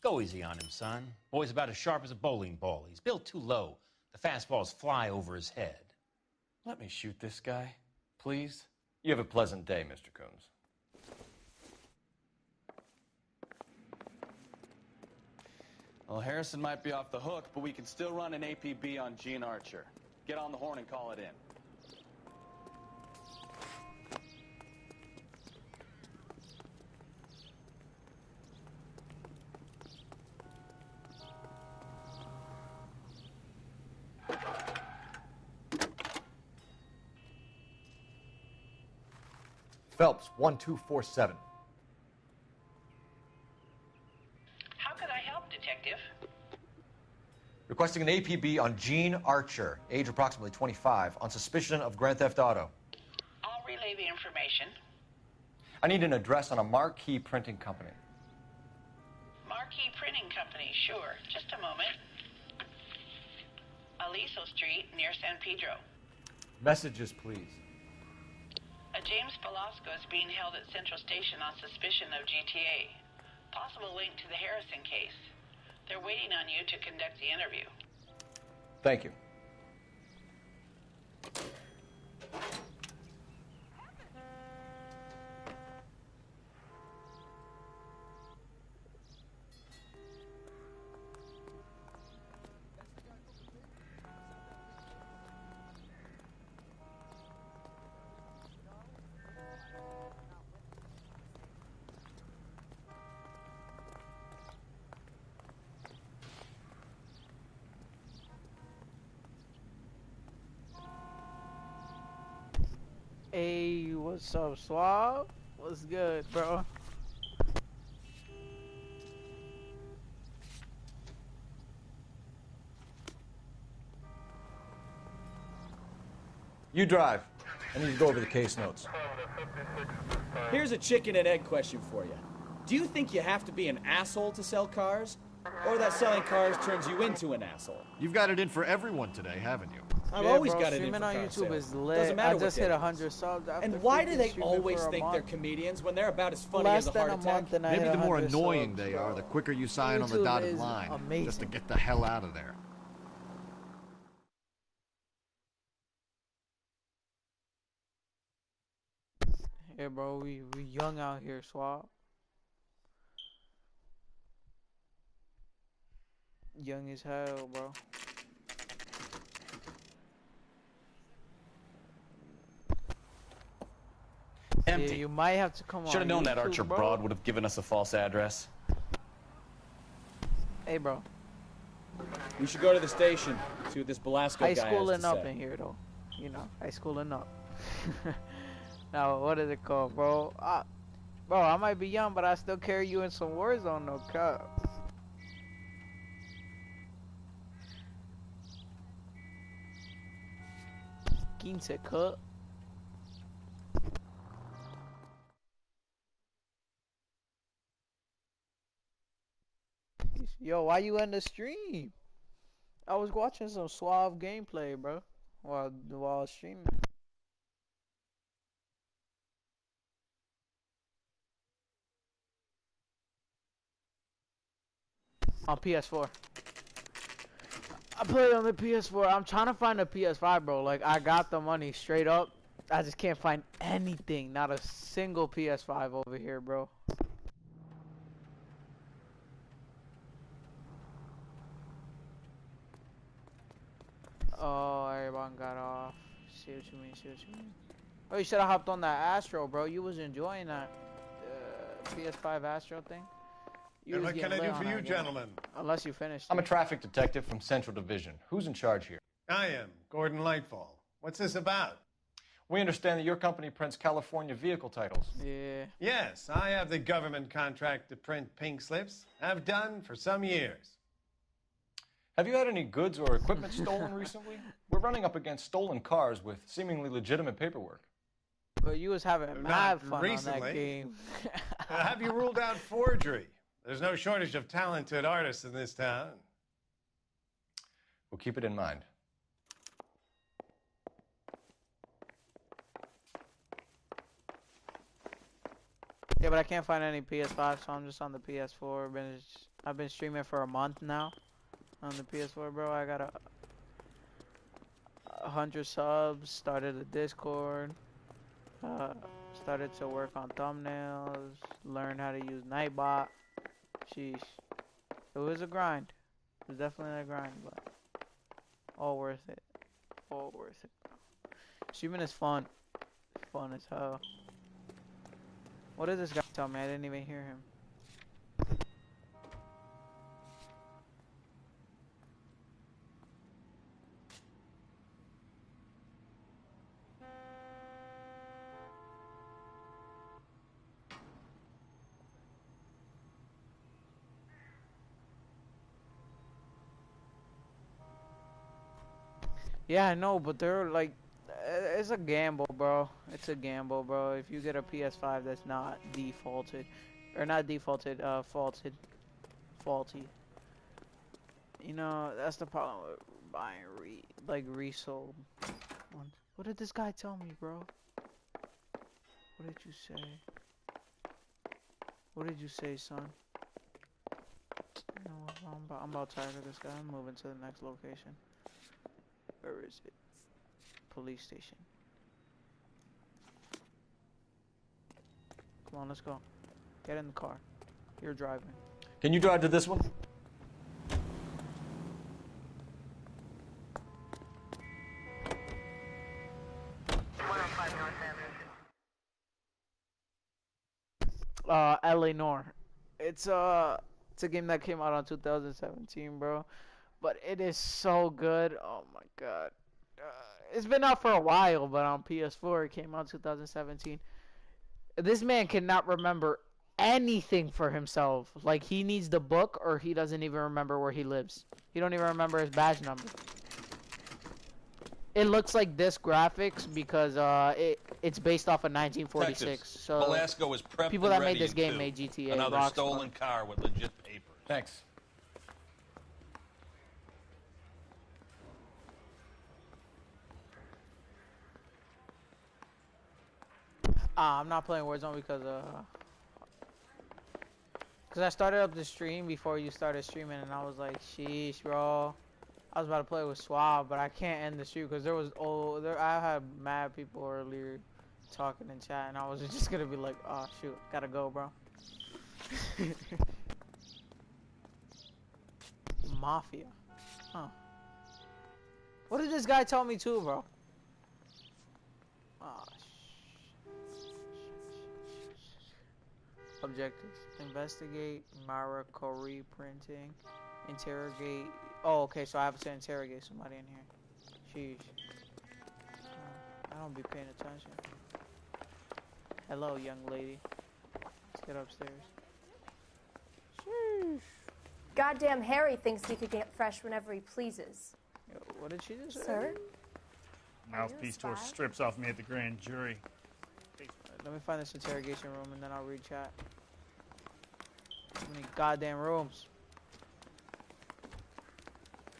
Go easy on him, son. Boy's about as sharp as a bowling ball. He's built too low. The fastballs fly over his head.
Let me shoot this guy, please. You have a pleasant day, Mr. Coombs.
Well, Harrison might be off the hook, but we can still run an APB on Gene Archer. Get on the horn and call it in.
Phelps, 1247.
How could I help, Detective?
Requesting an APB on Gene Archer, age approximately 25, on suspicion of Grand Theft Auto.
I'll relay the information.
I need an address on a Marquee Printing Company.
Marquee Printing Company, sure. Just a moment. Aliso Street, near San Pedro.
Messages, please.
A James Velasco is being held at Central Station on suspicion of GTA. Possible link to the Harrison case. They're waiting on you to conduct the interview.
Thank you.
Hey, what's up, Swab? What's good, bro?
You drive. I need to go over the case notes.
Here's a chicken and egg question for you. Do you think you have to be an asshole to sell cars? Or that selling cars turns you into an asshole?
You've got it in for everyone today, haven't you?
I've always
bro,
got it in
streaming
for
on
car
YouTube
sales.
is lit.
Doesn't matter
I
what
just
day
hit
it is.
100 subs. After
And why do
freaking
they
streaming
always
for a
think
month.
they're comedians when they're about as funny
Less
as a
than
heart
a
attack?
month and I
Maybe
hit
the more
100
annoying
subs,
they
bro.
are, the quicker you sign on the
YouTube
dotted
is
line.
amazing.
Just to get the hell out of there.
Yeah, bro, we young out here, Swab. Young as hell, bro.
Empty.
Yeah, you might have to come on.
Should have known that
YouTube,
Archer
bro.
broad would have given us a false address.
Hey, bro.
We should go to the station, see what this Velasco
High
guy has
schooling
to
up
say.
in here, though. You know, high schooling up. Now, what is it called, bro? Bro, I might be young, but I still carry you in some Warzone, no cap. Quince cut. Yo, why you end the stream? I was watching some suave gameplay, bro, while I was streaming. On PS4. I play on the PS4. I'm trying to find a PS5, bro. Like, I got the money straight up. I just can't find anything. Not a single PS5 over here, bro. Oh, everyone got off. See what you mean, see what you mean. Oh, you should have hopped on that Astro, bro. You was enjoying that PS5 Astro thing. You
And
was
what can
getting
I do
lit
for
on
you,
that game.
gentlemen?
Unless you finished.
I'm a
it.
traffic detective from Central Division. Who's in charge here?
I am, Gordon Lightfall. What's this about?
We understand that your company prints California vehicle titles.
Yeah.
Yes, I have the government contract to print pink slips. I've done for some years.
Have you had any goods or equipment stolen recently? We're running up against stolen cars with seemingly legitimate paperwork.
But you was having
Not
mad fun on
recently.
that game.
Have you ruled out forgery? There's no shortage of talented artists in this town.
We'll keep it in mind.
Yeah, but I can't find any PS5, so I'm just on the PS4. But I've been streaming for a month now on the PS4, bro. I got 100 subs. Started a Discord. Started to work on thumbnails. Learned how to use Nightbot. Sheesh. It was a grind. It was definitely a grind, but all worth it. All worth it. Streaming is fun. Fun as hell. What did this guy tell me? I didn't even hear him. Yeah, I know, but they're like, it's a gamble, bro. It's a gamble, bro. If you get a PS5 that's not defaulted, or not defaulted, faulty. You know, that's the problem with buying resold ones. What did this guy tell me, bro? What did you say? What did you say, son? You know what, I'm about tired of this guy. I'm moving to the next location. Where is it? Police station. Come on, let's go. Get in the car. You're driving.
Can you drive to this one?
LA Noire. It's a game that came out on 2017, bro. But it is so good. Oh my god. It's been out for a while, but on PS4 it came out 2017. This man cannot remember anything for himself. Like, he needs the book, or he doesn't even remember where he lives. He don't even remember his badge number. It looks like this graphics because it's based off of 1946.
Detectives,
So
Velasco is prepped
people
and
that made
ready
this
in
game
two.
made GTA.
Another
Rockstar.
stolen car with legit papers.
Thanks.
I'm not playing Warzone because I started up the stream before you started streaming, and I was like, sheesh, bro. I was about to play with Swab, but I can't end the stream because I had mad people earlier talking in chat, and I was just gonna be like, oh shoot, gotta go, bro. Mafia, huh? What did this guy tell me too, bro? Oh, objectives: investigate Maracori printing, interrogate. Oh, okay, so I have to interrogate somebody in here. Sheesh. I don't be paying attention. Hello, young lady. Let's get upstairs.
Sheesh. Goddamn Harry thinks he could get fresh whenever he pleases.
Yo, what did she just say?
Sir?
Mouthpiece tore strips off me at the grand jury.
Let me find this interrogation room and then I'll read chat. How many goddamn rooms?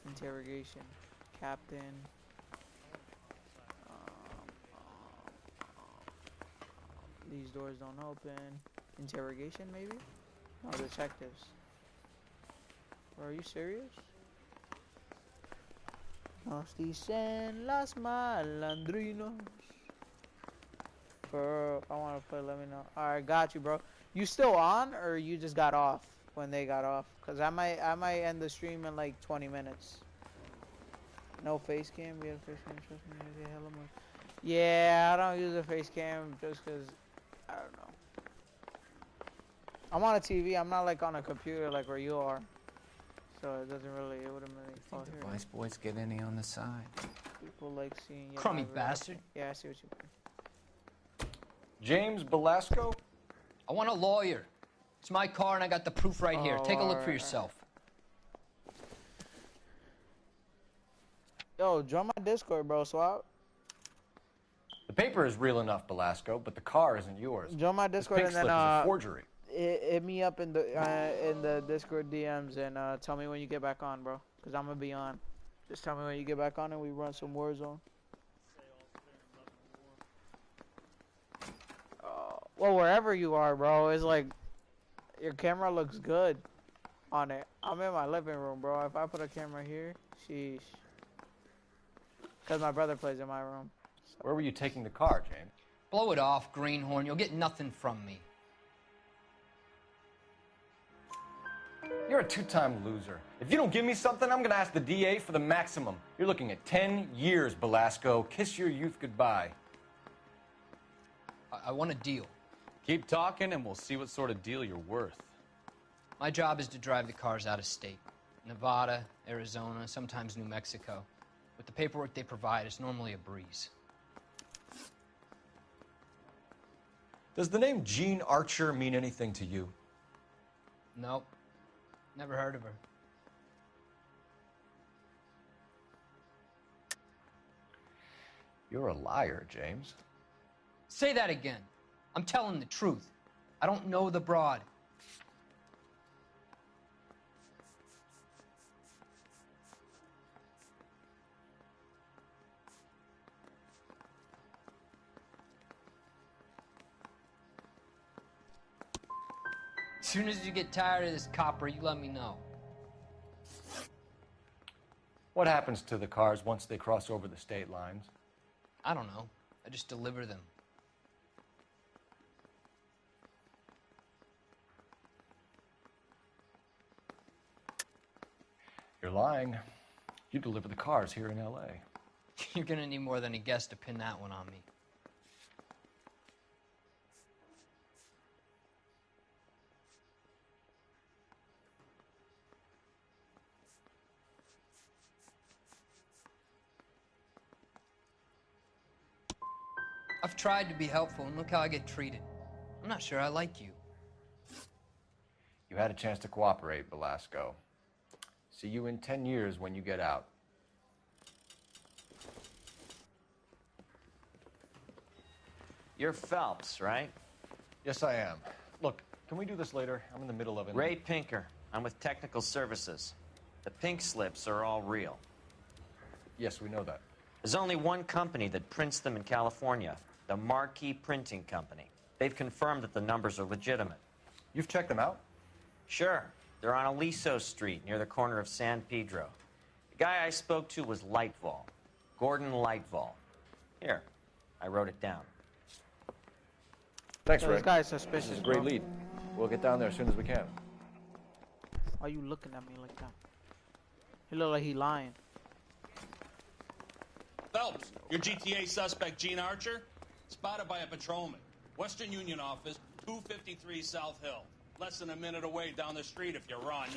Interrogation. Captain. These doors don't open. Interrogation, maybe? No, detectives. Bro, are you serious? Nos dicen las malandrinos. Bro, I want to play, let me know. Alright, got you, bro. You still on, or you just got off when they got off? Because I might end the stream in like 20 minutes. No face cam? We have face cam, trust me. Okay, hello, man. Yeah, I don't use a face cam just because, I don't know. I'm on a TV, I'm not like on a computer like where you are. So it wouldn't really fall here.
Vice boys get any on the side.
People like seeing you.
Crummy bastard.
Yeah, I see what you mean.
James Velasco?
I want a lawyer. It's my car and I got the proof right here. Take a look for yourself.
Yo, join my Discord, bro, Swap.
The paper is real enough, Velasco, but the car isn't yours.
Join my Discord
this
and
pink
then
slip is a forgery.
hit me up in the Discord DMs and tell me when you get back on, bro. Cause I'm gonna be on. Just tell me when you get back on and we run some Warzone. Well, wherever you are, bro, it's like your camera looks good. on it. I'm in my living room, bro. If I put a camera here, sheesh. Because my brother plays in my room.
So. Where were you taking the car, James?
Blow it off, Greenhorn. You'll get nothing from me.
You're a two-time loser. If you don't give me something, I'm going to ask the DA for the maximum. You're looking at 10 years, Belasco. Kiss your youth goodbye.
I want a deal.
Keep talking and we'll see what sort of deal you're worth.
My job is to drive the cars out of state. Nevada, Arizona, sometimes New Mexico. With the paperwork they provide, it's normally a breeze.
Does the name Jean Archer mean anything to you?
Nope. Never heard of her.
You're a liar, James.
Say that again. I'm telling the truth. I don't know the broad. As soon as you get tired of this copper, you let me know.
What happens to the cars once they cross over the state lines?
I don't know. I just deliver them.
You're lying. You deliver the cars here in L.A.
You're gonna need more than a guess to pin that one on me. I've tried to be helpful, and look how I get treated. I'm not sure I like you.
You had a chance to cooperate, Belasco. See you in 10 years when you get out.
You're Phelps, right?
Yes, I am. Look, can we do this later? I'm in the middle of it.
Ray Pinker. I'm with Technical Services. The pink slips are all real.
Yes, we know that.
There's only one company that prints them in California, the Marquee Printing Company. They've confirmed that the numbers are legitimate.
You've checked them out?
Sure. They're on Aliso Street, near the corner of San Pedro. The guy I spoke to was Lightval. Gordon Lightval. Here, I wrote it down.
Thanks, Ray.
This guy's suspicious,
This is a great
bro.
lead. We'll get down there as soon as we can.
Why are you looking at me like that? He look like he lying.
Phelps, your GTA suspect, Gene Archer, spotted by a patrolman. Western Union office, 253 South Hill. Less than a minute away down the street if you run.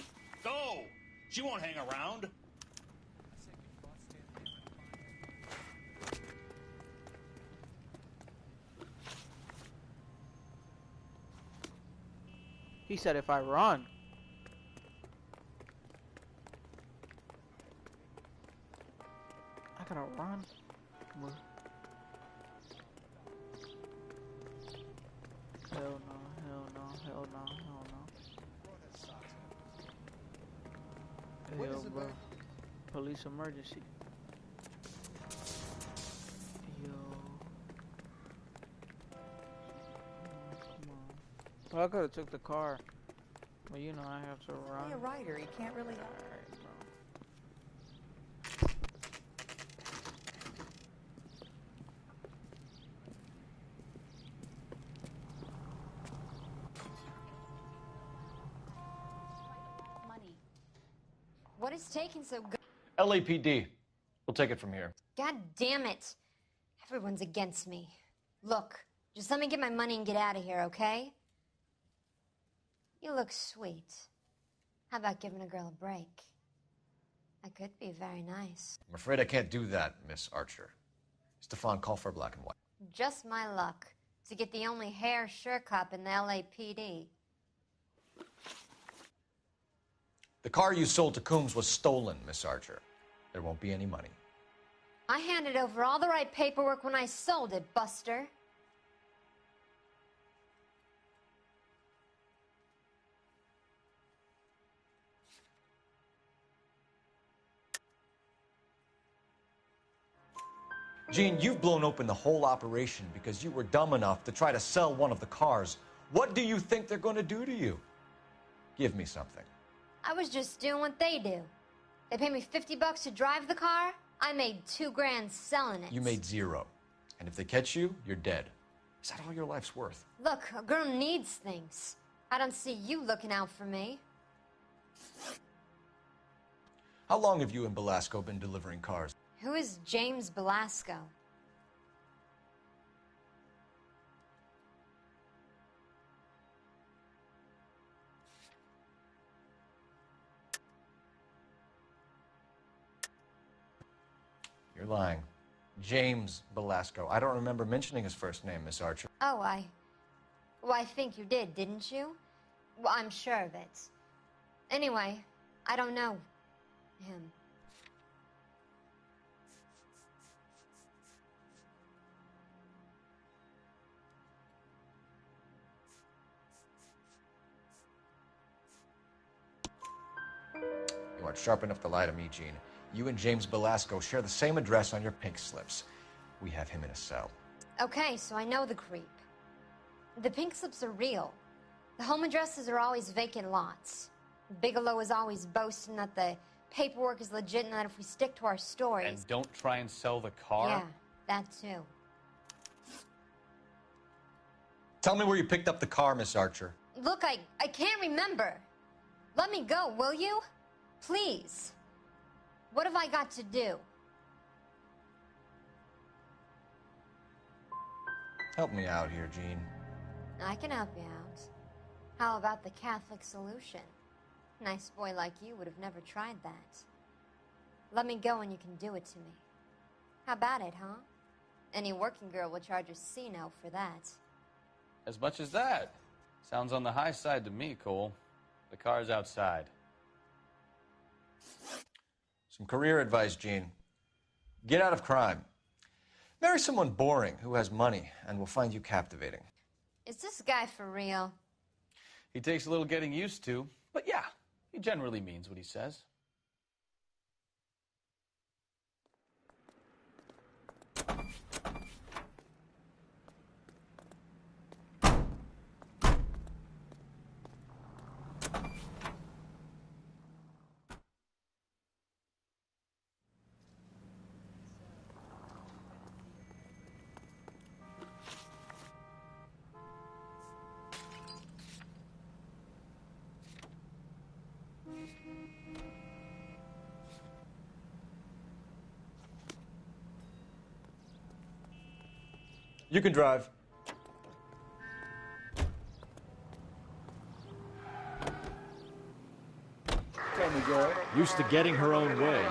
Go! She won't hang around.
He said if I run. I gotta run. Hell no, hell no, hell no, hell no. Hell, bro. Police emergency. Yo. Come on. Well, I could have took the car. But you know I have to run.
Be a rider. You can't really.
Money. What is taking so good?
LAPD. We'll take it from here.
God damn it. Everyone's against me. Look, just let me get my money and get out of here, okay? You look sweet. How about giving a girl a break? That could be very nice.
I'm afraid I can't do that, Miss Archer. Stefan, call for black and white.
Just my luck to get the only hair sure cop in the LAPD.
The car you sold to Coombs was stolen, Miss Archer. There won't be any money.
I handed over all the right paperwork when I sold it, Buster.
Gene, you've blown open the whole operation because you were dumb enough to try to sell one of the cars. What do you think they're going to do to you? Give me something.
I was just doing what they do. They pay me $50 to drive the car. I made $2 grand selling it.
You made 0. And if they catch you, you're dead. Is that all your life's worth?
Look, a girl needs things. I don't see you looking out for me.
How long have you and Belasco been delivering cars?
Who is James Belasco?
You're lying. James Belasco. I don't remember mentioning his first name, Miss Archer.
Oh, well, I think you did, didn't you? Well, I'm sure of it. Anyway, I don't know him.
You aren't sharp enough to lie to me, Gene. You and James Belasco share the same address on your pink slips. We have him in a cell.
Okay, so I know the creep. The pink slips are real. The home addresses are always vacant lots. Bigelow is always boasting that the paperwork is legit and that if we stick to our stories...
And don't try and sell the car?
Yeah, that too.
Tell me where you picked up the car, Miss Archer.
Look, I can't remember. Let me go, will you? Please. What have I got to do?
Help me out here, Gene.
I can help you out. How about the Catholic solution? A nice boy like you would have never tried that. Let me go and you can do it to me. How about it, huh? Any working girl will charge a C-note for that.
As much as that? Sounds on the high side to me, Cole. The car's outside.
Some career advice, Gene. Get out of crime. Marry someone boring who has money and will find you captivating.
Is this guy for real?
He takes a little getting used to, but yeah, he generally means what he says.
You can drive.
Tell me, girl.
Used to getting her own way.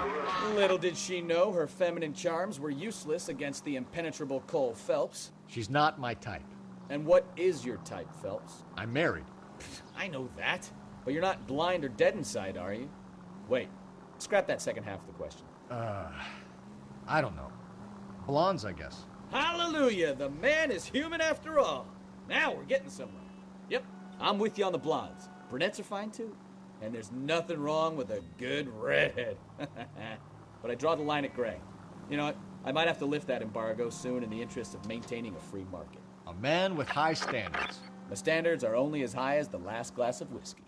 Little did she know her feminine charms were useless against the impenetrable Cole Phelps.
She's not my type.
And what is your type, Phelps?
I'm married.
I know that. But you're not blind or dead inside, are you? Wait. Scrap that second half of the question.
I don't know. Blondes, I guess.
Hallelujah! The man is human after all. Now we're getting somewhere. Yep, I'm with you on the blondes. Brunettes are fine too. And there's nothing wrong with a good redhead. But I draw the line at gray. You know what? I might have to lift that embargo soon in the interest of maintaining a free market.
A man with high standards.
The standards are only as high as the last glass of whiskey.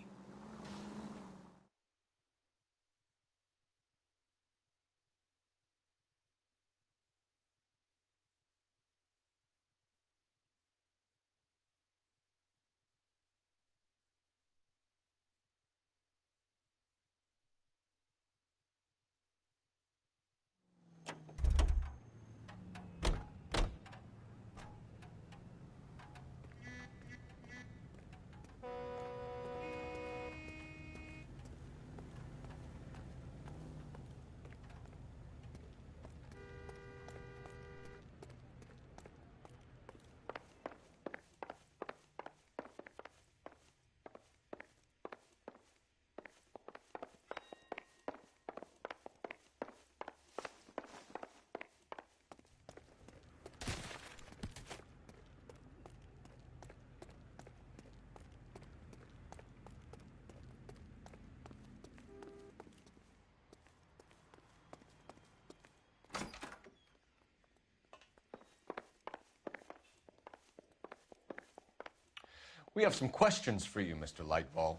We have some questions for you, Mr. Lightball.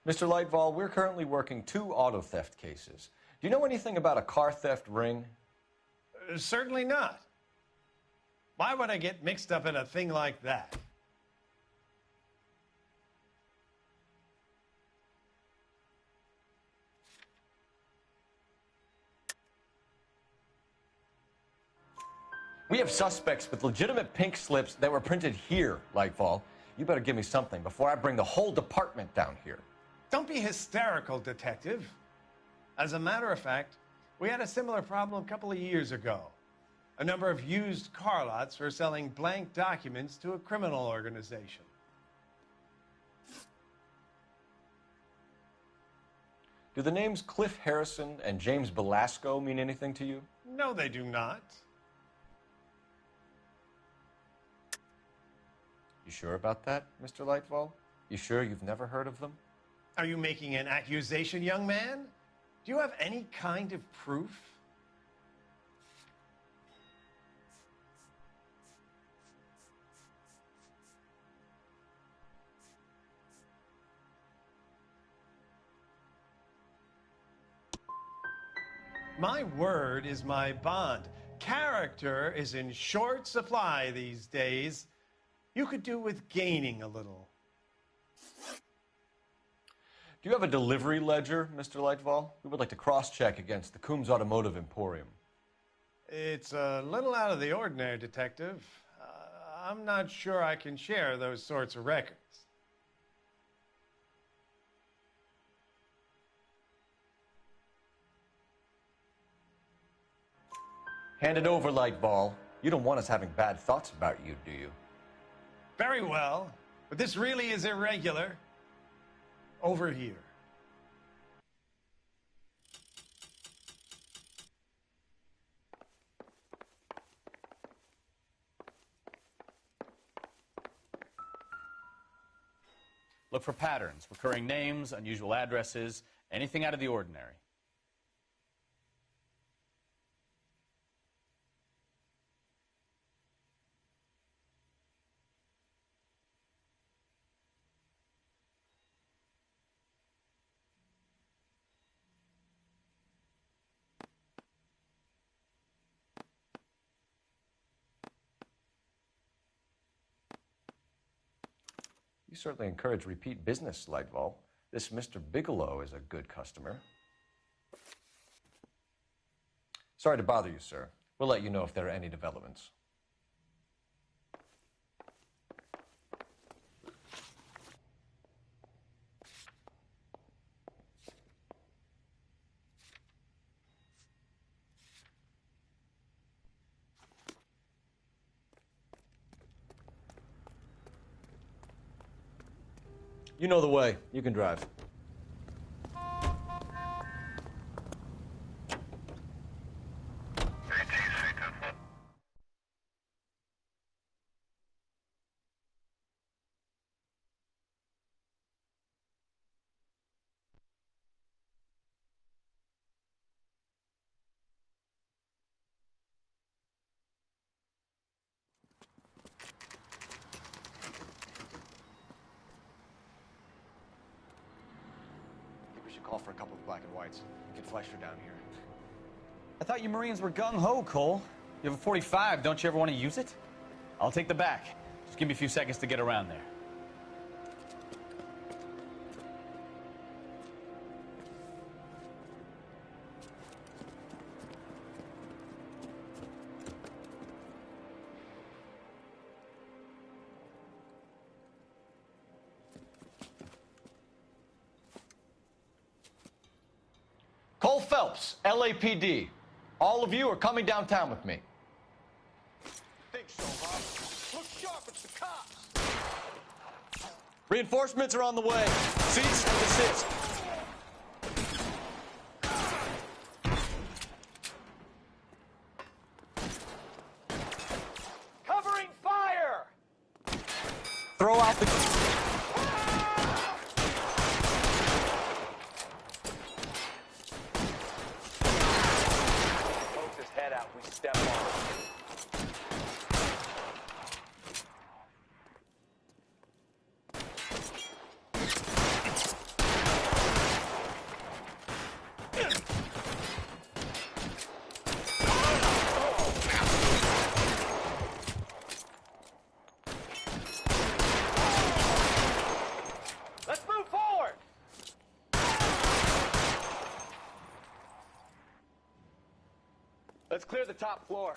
Mr. Lightval, we're currently working 2 auto theft cases. Do you know anything about a car theft ring?
Certainly not. Why would I get mixed up in a thing like that?
We have suspects with legitimate pink slips that were printed here, Lightval. You better give me something before I bring the whole department down here.
Don't be hysterical, Detective. As a matter of fact, we had a similar problem a couple of years ago. A number of used car lots were selling blank documents to a criminal organization.
Do the names Cliff Harrison and James Belasco mean anything to you?
No, they do not.
You sure about that, Mr. Lightval? You sure you've never heard of them?
Are you making an accusation, young man? Do you have any kind of proof? My word is my bond. Character is in short supply these days. You could do with gaining a little.
Do you have a delivery ledger, Mr. Lightval? We would like to cross-check against the Coombs Automotive Emporium.
It's a little out of the ordinary, Detective. I'm not sure I can share those sorts of records.
Hand it over, Lightval. You don't want us having bad thoughts about you, do you?
Very well, but this really is irregular. Over here.
Look for patterns, recurring names, unusual addresses, anything out of the ordinary.
You certainly encourage repeat business, Lightval. This Mr. Bigelow is a good customer. Sorry to bother you, sir. We'll let you know if there are any developments. You know the way. You can drive. Call for a couple of black and whites. Get Fleischer down here.
I thought you Marines were gung-ho, Cole. You have a 45. Don't you ever want to use it? I'll take the back. Just give me a few seconds to get around there.
Cole Phelps, LAPD. All of you are coming downtown with me.
Think so, Bob? Look sharp, it's the cops.
Reinforcements are on the way. Cease and desist.
Covering fire!
Throw out the...
Head out, we step on.
Let's clear the top floor.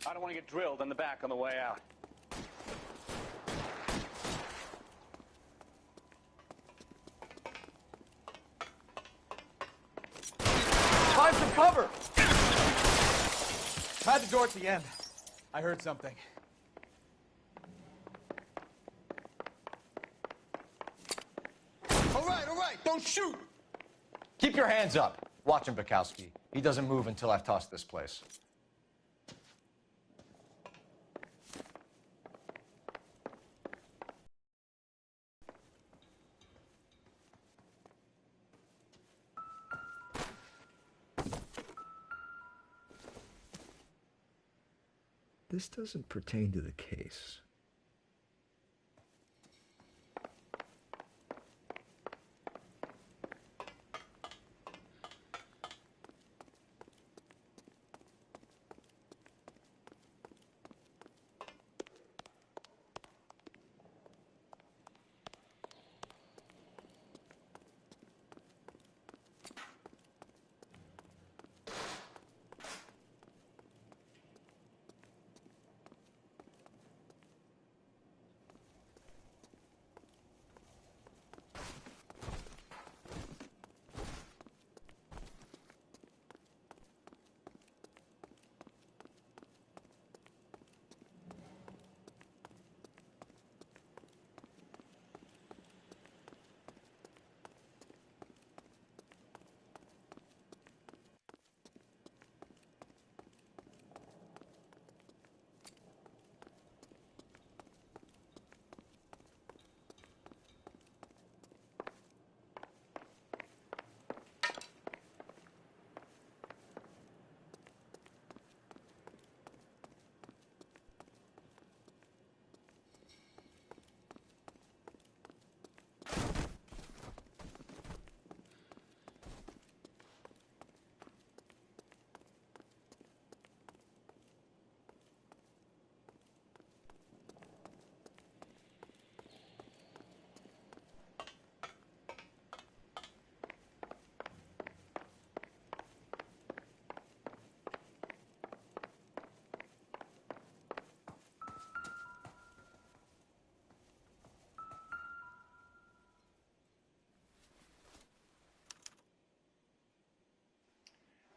I don't want to get drilled in the back on the way out.
Find some cover! Had the door at the end. I heard something.
All right, don't shoot! Keep your hands up. Watch him, Bukowski. He doesn't move until I've tossed this place.
This doesn't pertain to the case.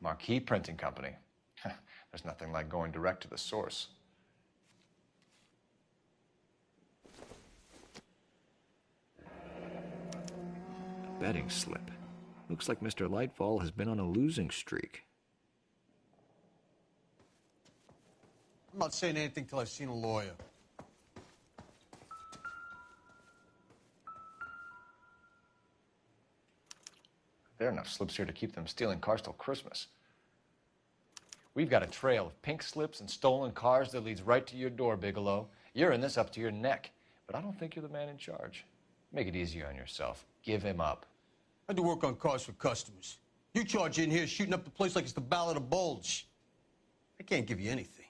Marquee Printing Company. There's nothing like going direct to the source.
Betting slip. Looks like Mr. Lightfall has been on a losing streak.
I'm not saying anything till I've seen a lawyer.
There are enough slips here to keep them stealing cars till Christmas. We've got a trail of pink slips and stolen cars that leads right to your door, Bigelow. You're in this up to your neck, but I don't think you're the man in charge. Make it easier on yourself. Give him up.
I do work on cars for customers. You charge in here shooting up the place like it's the Ballad of Bulge. I can't give you anything.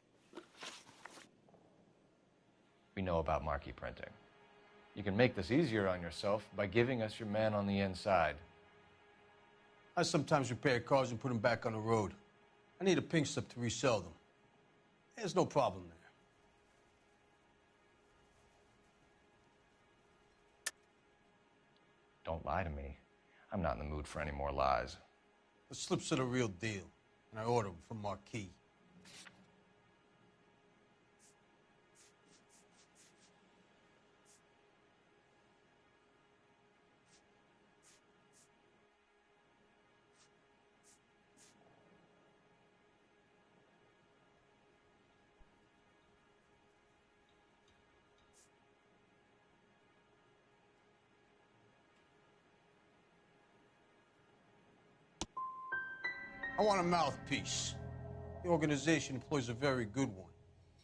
We know about marquee printing. You can make this easier on yourself by giving us your man on the inside.
I sometimes repair cars and put them back on the road. I need a pink slip to resell them. There's no problem there.
Don't lie to me. I'm not in the mood for any more lies.
The slips are the real deal, and I order them from Marquee. I want a mouthpiece. The organization employs a very good one.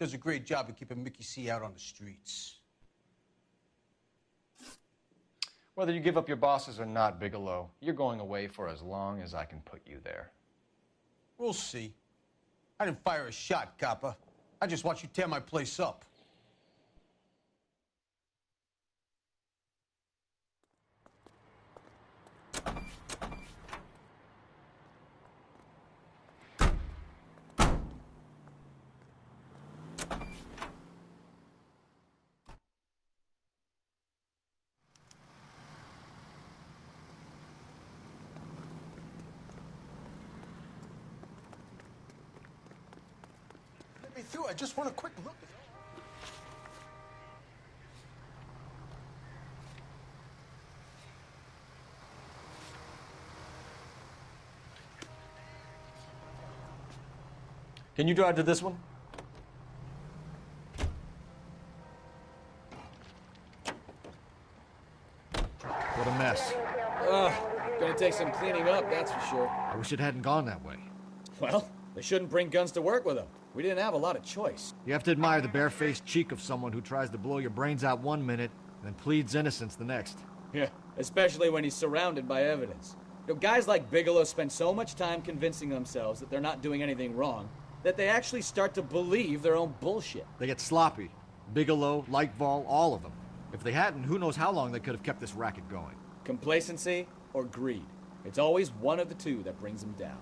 Does a great job of keeping Mickey C out on the streets.
Whether you give up your bosses or not, Bigelow, you're going away for as long as I can put you there.
We'll see. I didn't fire a shot, copper. I just watched you tear my place up. you. I just want a quick look.
Can you drive to this one?
What a mess.
Gonna take some cleaning up, that's for sure.
I wish it hadn't gone that way.
Well, they shouldn't bring guns to work with them. We didn't have a lot of choice.
You have to admire the barefaced cheek of someone who tries to blow your brains out one minute and then pleads innocence the next.
Yeah, especially when he's surrounded by evidence. You know, guys like Bigelow spend so much time convincing themselves that they're not doing anything wrong that they actually start to believe their own bullshit.
They get sloppy. Bigelow, Lightfall, all of them. If they hadn't, who knows how long they could have kept this racket going.
Complacency or greed. It's always one of the two that brings them down.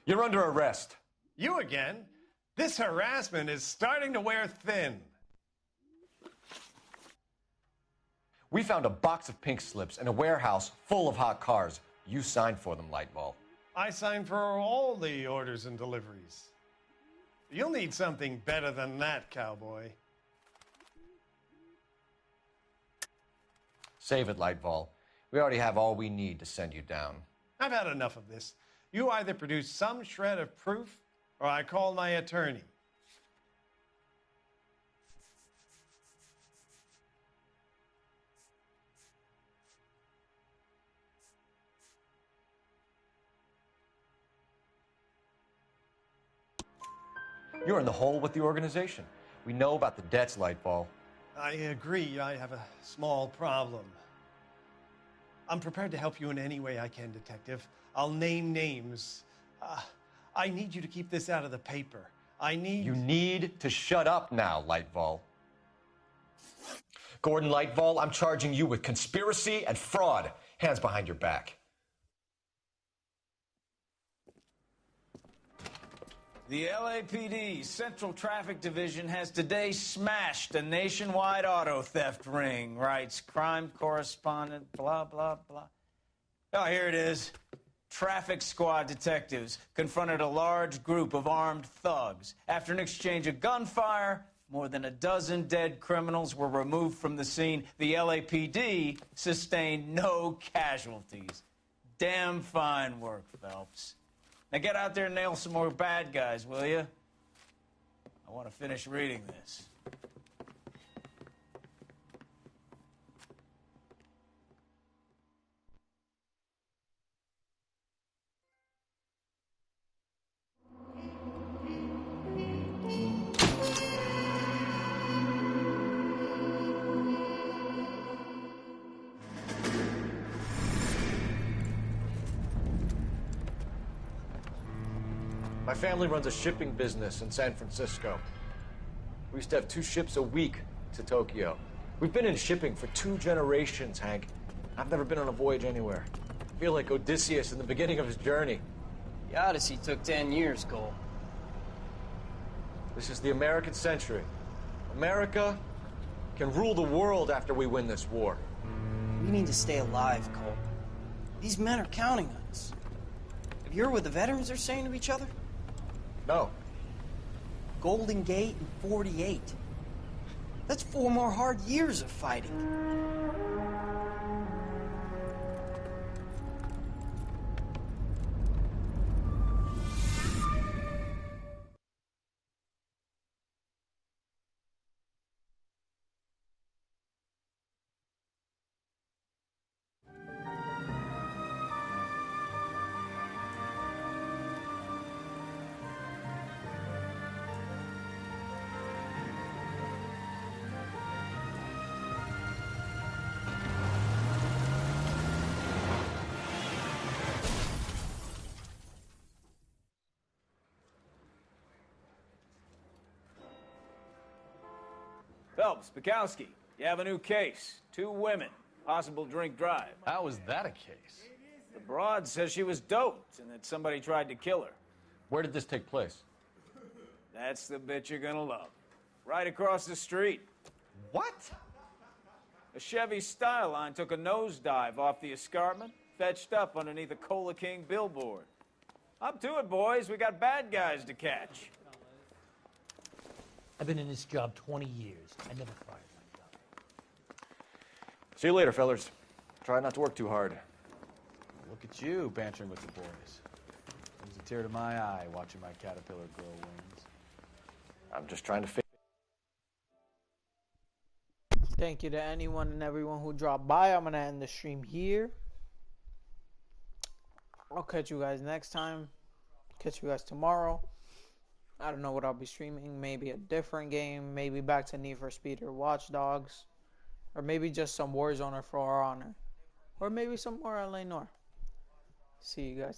You're under arrest.
You again? This harassment is starting to wear thin.
We found a box of pink slips in a warehouse full of hot cars. You signed for them, Lightball.
I signed for all the orders and deliveries. You'll need something better than that, cowboy.
Save it, Lightball. We already have all we need to send you down.
I've had enough of this. You either produce some shred of proof, or I call my attorney.
You're in the hole with the organization. We know about the debts, Lightball.
I agree. I have a small problem. I'm prepared to help you in any way I can, Detective. I'll name names. I need you to keep this out of the paper. You
need to shut up now, Lightball. Gordon Lightball, I'm charging you with conspiracy and fraud. Hands behind your back.
The LAPD Central Traffic Division has today smashed a nationwide auto theft ring, writes crime correspondent, blah, blah, blah. Oh, here it is. Traffic squad detectives confronted a large group of armed thugs. After an exchange of gunfire, more than a dozen dead criminals were removed from the scene. The LAPD sustained no casualties. Damn fine work, Phelps. Now get out there and nail some more bad guys, will you? I want to finish reading this.
My family runs a shipping business in San Francisco. We used to have 2 ships a week to Tokyo. We've been in shipping for 2 generations, Hank. I've never been on a voyage anywhere. I feel like Odysseus in the beginning of his journey.
The Odyssey took 10 years, Cole.
This is the American century. America can rule the world after we win this war.
We need to stay alive, Cole. These men are counting on us. Have you heard what the veterans are saying to each other?
No.
Golden Gate and 48. That's 4 more hard years of fighting.
Phelps, Bukowski, you have a new case. 2 women, possible drink drive.
How is that a case?
The broad says she was doped and that somebody tried to kill her.
Where did this take place?
That's the bit you're gonna love. Right across the street.
What?
A Chevy Styline took a nosedive off the escarpment, fetched up underneath a Cola King billboard. Up to it, boys. We got bad guys to catch.
I've been in this job 20 years. I never fired my job.
See you later, fellers. Try not to work too hard.
Look at you bantering with the boys. Brings a tear to my eye watching my caterpillar grow wings.
I'm just trying to fix.
Thank you to anyone and everyone who dropped by. I'm going to end the stream here. I'll catch you guys next time. Catch you guys tomorrow. I don't know what I'll be streaming. Maybe a different game. Maybe back to Need for Speed or Watch Dogs. Or maybe just some Warzone or For Honor. Or maybe some more LA Noire. See you guys.